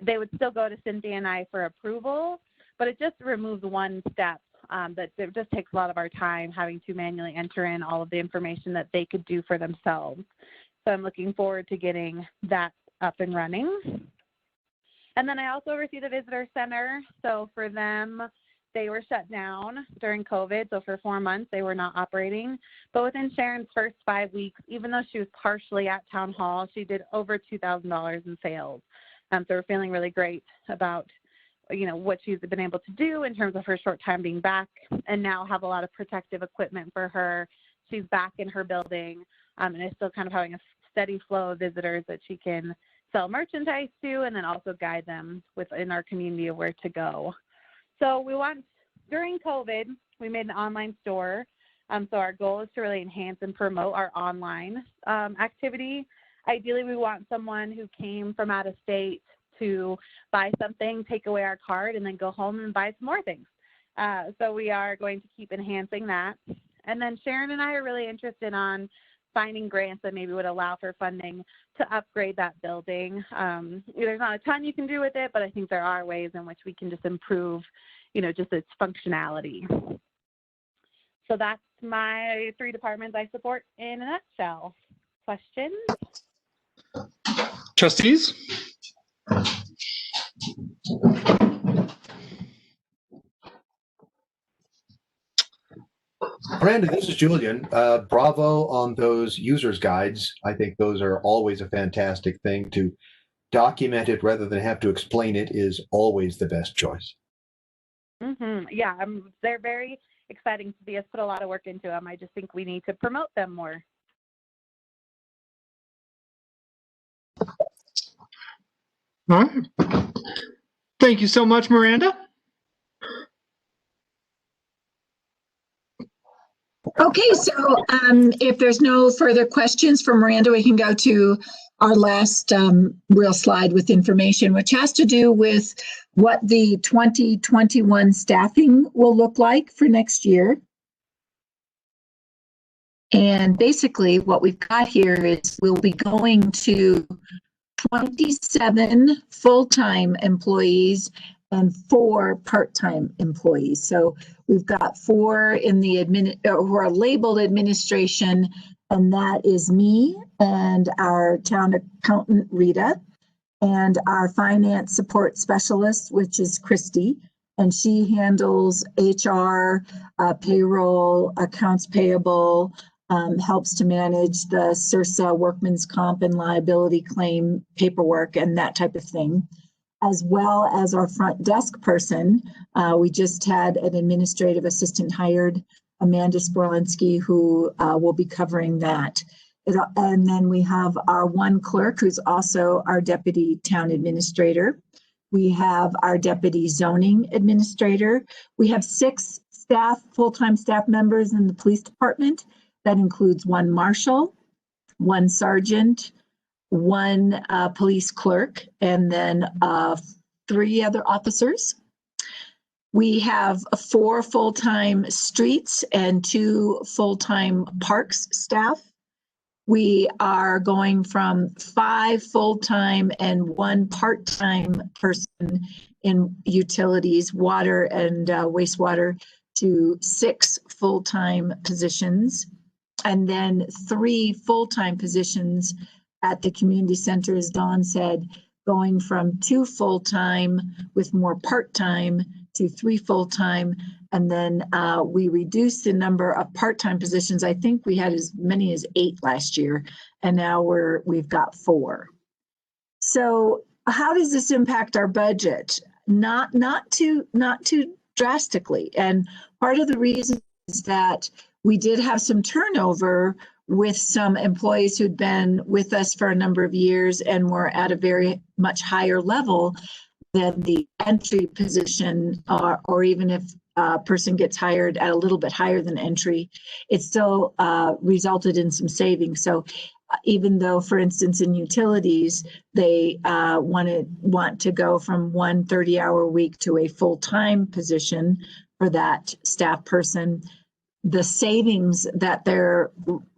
S9: They would still go to Cynthia and I for approval, but it just removes one step that it just takes a lot of our time having to manually enter in all of the information that they could do for themselves. So I'm looking forward to getting that up and running. And then I also oversee the visitor center. So for them, they were shut down during COVID. So for 4 months, they were not operating. But within Sharon's first 5 weeks, even though she was partially at town hall, she did over $2,000 in sales. So we're feeling really great about, what she's been able to do in terms of her short time being back, and now have a lot of protective equipment for her. She's back in her building, and is still kind of having a steady flow of visitors that she can sell merchandise to, and then also guide them within our community of where to go. So during COVID, we made an online store. So our goal is to really enhance and promote our online activity. Ideally, we want someone who came from out of state to buy something, take away our card, and then go home and buy some more things. So we are going to keep enhancing that. And then Sharon and I are really interested on finding grants that maybe would allow for funding to upgrade that building. There's not a ton you can do with it, but I think there are ways in which we can just improve, just its functionality. So that's my 3 departments I support in a nutshell. Questions?
S4: Trustees?
S12: Miranda, this is Julian. Bravo on those users guides. I think those are always a fantastic thing. To document it rather than have to explain it is always the best choice.
S9: Mm-hmm. Yeah, they're very exciting to see us put a lot of work into them. I just think we need to promote them more.
S4: All right. Thank you so much, Miranda.
S1: Okay, so if there's no further questions for Miranda, we can go to our last real slide with information, which has to do with what the 2021 staffing will look like for next year. And basically what we've got here is we'll be going to 27 full-time employees and 4 part-time employees. So we've got 4 in the who are labeled administration, and that is me and our town accountant, Rita, and our finance support specialist, which is Christy, and she handles HR, payroll, accounts payable, helps to manage the CIRSA workman's comp and liability claim paperwork and that type of thing, as well as our front desk person. We just had an administrative assistant hired, Amanda Sporlinski, who will be covering that. And then we have our one clerk, who's also our deputy town administrator. We have our deputy zoning administrator. We have 6 staff, full-time staff members in the police department. That includes 1 marshal, 1 sergeant, 1 police clerk, and then 3 other officers. We have 4 full-time streets and 2 full-time parks staff. We are going from 5 full-time and 1 part-time person in utilities, water and wastewater, to 6 full-time positions, and then 3 full-time positions at the community center, as Dawn said, going from 2 full-time with more part-time to 3 full-time. And then we reduced the number of part-time positions. I think we had as many as 8 last year, and now we've got 4. So how does this impact our budget? Not too drastically. And part of the reason is that we did have some turnover with some employees who'd been with us for a number of years and were at a very much higher level than the entry position, or even if a person gets hired at a little bit higher than entry, it still resulted in some savings. So even though, for instance, in utilities, they want to go from 1 30-hour week to a full-time position for that staff person, the savings that they're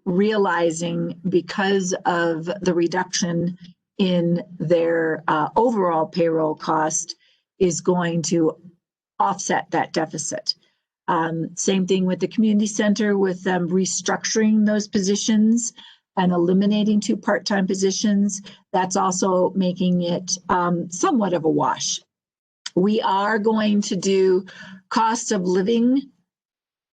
S1: realizing because of the reduction in their overall payroll cost is going to offset that deficit. Same thing with the community center, with them restructuring those positions and eliminating 2 part-time positions. That's also making it somewhat of a wash. We are going to do cost of living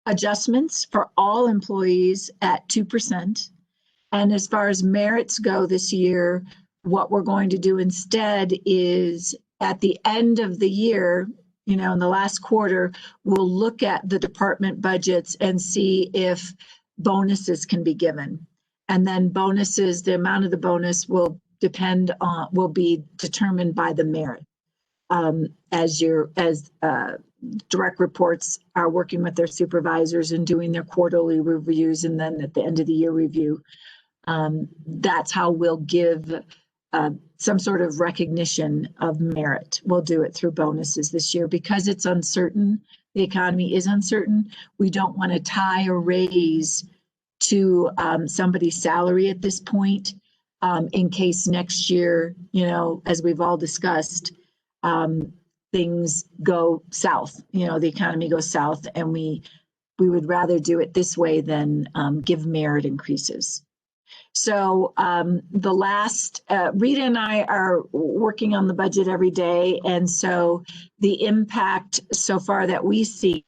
S1: adjustments for all employees at 2%. And as far as merits go this year, what we're going to do instead is at the end of the year, in the last quarter, we'll look at the department budgets and see if bonuses can be given. And then bonuses, the amount of the bonus will be determined by the merit. As direct reports are working with their supervisors and doing their quarterly reviews, and then at the end of the year review, that's how we'll give some sort of recognition of merit. We'll do it through bonuses this year because it's uncertain. The economy is uncertain. We don't want to tie a raise to somebody's salary at this point, in case next year, as we've all discussed, things go south, the economy goes south, and we would rather do it this way than give merit increases. So the last, Rita and I are working on the budget every day. And so the impact so far that we see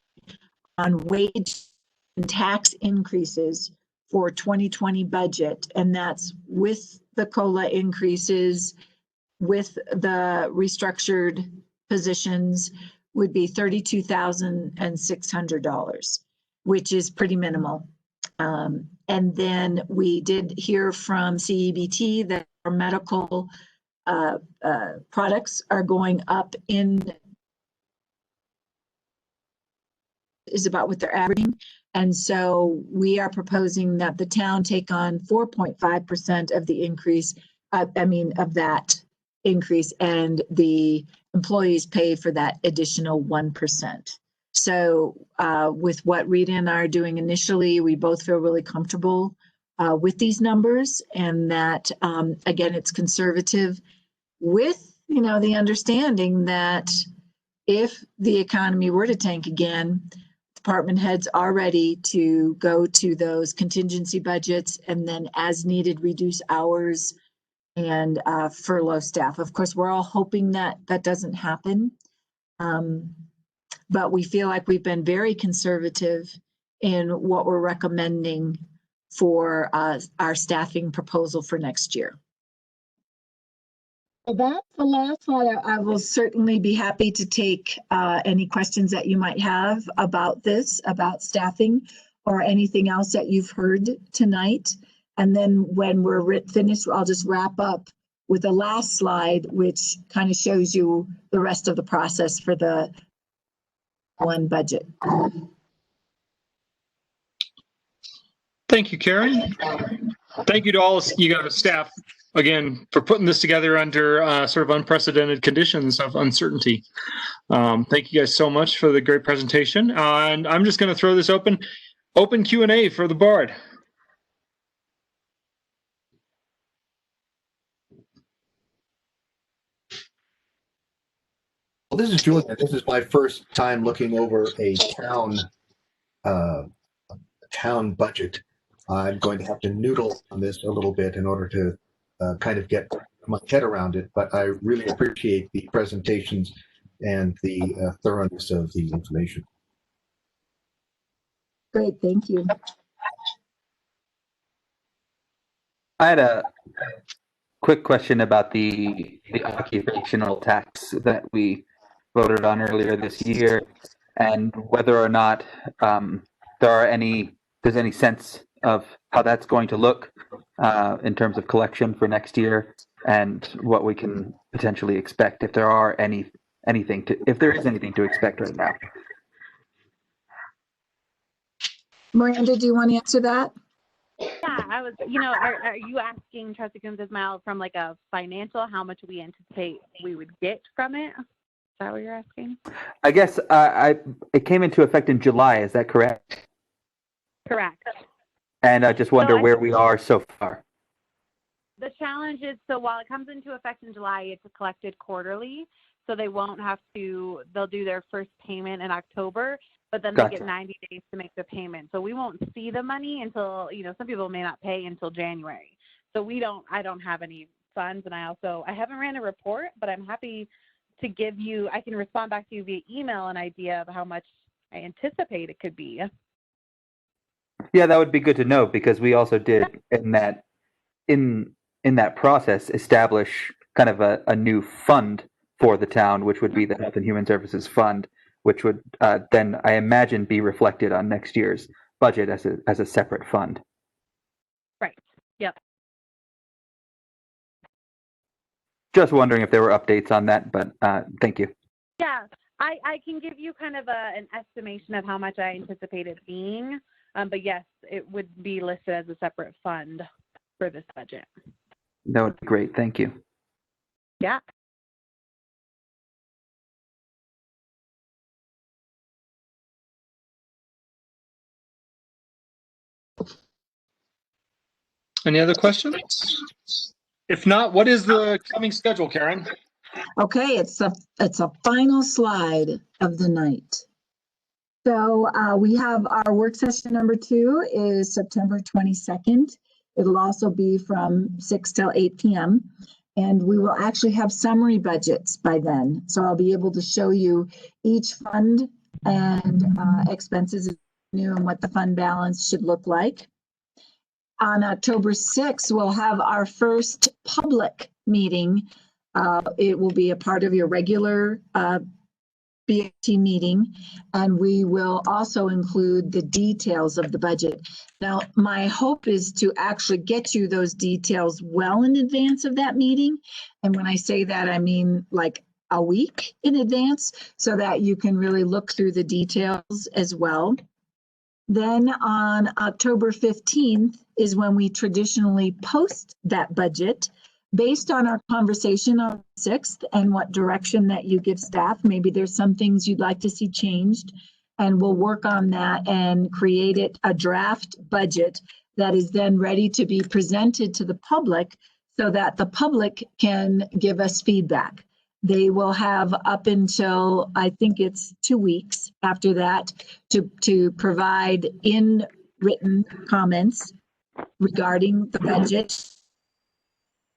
S1: on wage and tax increases for 2020 budget, and that's with the COLA increases, with the restructured positions, would be $32,600, which is pretty minimal. And then we did hear from CEBT that our medical products are going up is about what they're averaging. And so we are proposing that the town take on 4.5% of the increase, of that increase, and the employees pay for that additional 1%. So with what Rita and I are doing initially, we both feel really comfortable with these numbers, and that, again, it's conservative with, the understanding that if the economy were to tank again, department heads are ready to go to those contingency budgets and then as needed reduce hours and furlough staff. Of course, we're all hoping that that doesn't happen. But we feel like we've been very conservative in what we're recommending for our staffing proposal for next year. So that's the last slide. I will certainly be happy to take any questions that you might have about this, about staffing, or anything else that you've heard tonight. And then when we're finished, I'll just wrap up with the last slide, which kind of shows you the rest of the process for the one budget.
S4: Thank you, Karen. Thank you to all you guys, staff, again, for putting this together under sort of unprecedented conditions of uncertainty. Thank you guys so much for the great presentation. And I'm just going to throw this open Q&A for the board.
S12: Well, this is Julian. This is my first time looking over a town budget. I'm going to have to noodle on this a little bit in order to kind of get my head around it, but I really appreciate the presentations and the thoroughness of the information.
S1: Great, thank you.
S7: I had a quick question about the occupational tax that we voted on earlier this year, and whether or not there's any sense of how that's going to look in terms of collection for next year, and what we can potentially expect if there is anything to expect right now.
S1: Miranda, do you want to answer that?
S14: Yeah, I was, are you asking Trustee Coombs-Ismail from like a financial, how much we anticipate we would get from it? Is that what you're asking?
S7: I guess it came into effect in July, is that correct?
S14: Correct.
S7: And I just wonder where we are so far.
S14: The challenge is, so while it comes into effect in July, it's collected quarterly. So they won't have to, they'll do their first payment in October, but then they get 90 days to make the payment. So we won't see the money until, some people may not pay until January. So I don't have any funds. And I haven't ran a report, but I'm happy to give you, I can respond back to you via email an idea of how much I anticipate it could be.
S7: Yeah, that would be good to know, because we also did in that process establish kind of a new fund for the town, which would be the Health and Human Services Fund, which would then, I imagine, be reflected on next year's budget as a separate fund.
S14: Right. Yep.
S7: Just wondering if there were updates on that, but thank you.
S14: Yeah, I can give you kind of an estimation of how much I anticipate it being, but yes, it would be listed as a separate fund for this budget.
S7: That would be great. Thank you.
S14: Yeah.
S4: Any other questions? If not, what is the coming schedule, Karen?
S1: Okay, it's a final slide of the night. So we have our work session number 2 is September 22nd. It'll also be from 6 till 8 p.m. And we will actually have summary budgets by then. So I'll be able to show you each fund and expenses and what the fund balance should look like. On October 6th, we'll have our first public meeting. It will be a part of your regular BAT meeting, and we will also include the details of the budget. Now, my hope is to actually get you those details well in advance of that meeting. And when I say that, I mean like a week in advance, so that you can really look through the details as well. Then on October 15th is when we traditionally post that budget based on our conversation on the 6th and what direction that you give staff. Maybe there's some things you'd like to see changed. and we'll work on that and create a draft budget that is then ready to be presented to the public so that the public can give us feedback. They will have up until, I think it's 2 weeks after that, to provide in written comments regarding the budget.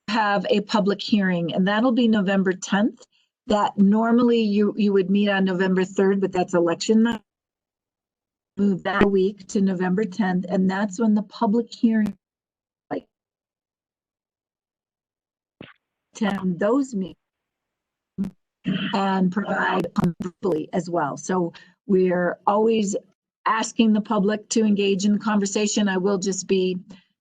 S1: Have a public hearing, and that'll be November 10th. That normally you would meet on November 3rd, but that's election night. Move that a week to November 10th, and that's when the public hearing, like, attend those meetings and provide verbally as well. So we're always asking the public to engage in conversation. I will just be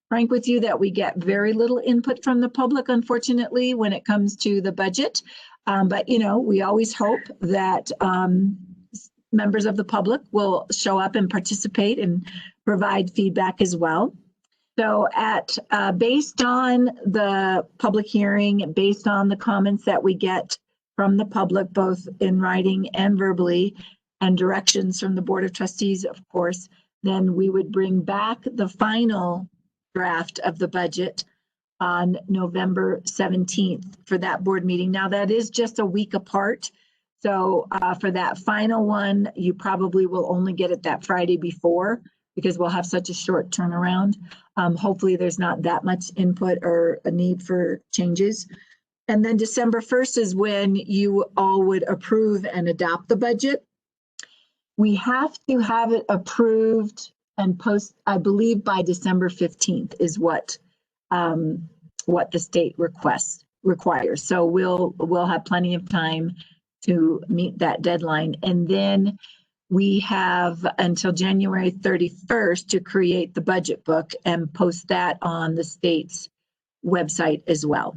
S1: frank with you that we get very little input from the public, unfortunately, when it comes to the budget. But, you know, we always hope that members of the public will show up and participate and provide feedback as well. So based on the public hearing, based on the comments that we get from the public, both in writing and verbally, and directions from the Board of Trustees, of course, then we would bring back the final draft of the budget on November 17th for that board meeting. Now, that is just a week apart. So for that final one, you probably will only get it that Friday before because we'll have such a short turnaround. Hopefully there's not that much input or a need for changes. And then December 1st is when you all would approve and adopt the budget. We have to have it approved and post, I believe, by December 15th is what the state requires. So we'll have plenty of time to meet that deadline. And then we have until January 31st to create the budget book and post that on the state's website as well.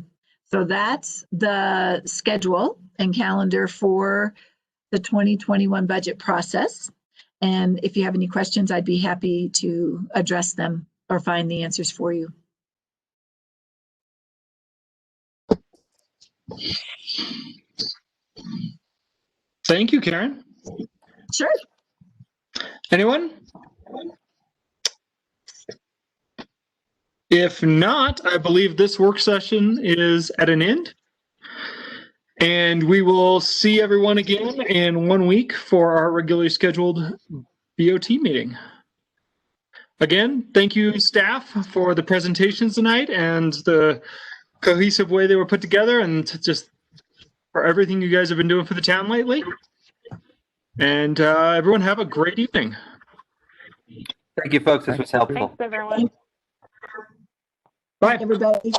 S1: So that's the schedule and calendar for the 2021 budget process. And if you have any questions, I'd be happy to address them or find the answers for you.
S4: Thank you, Karen.
S1: Sure.
S4: Anyone? If not, I believe this work session is at an end. And we will see everyone again in 1 week for our regularly scheduled BOT meeting. Again, thank you, staff, for the presentations tonight and the cohesive way they were put together, and just for everything you guys have been doing for the town lately. And everyone have a great evening.
S7: Thank you, folks. This was helpful.
S9: Thanks, everyone.
S4: Bye.
S1: Everybody.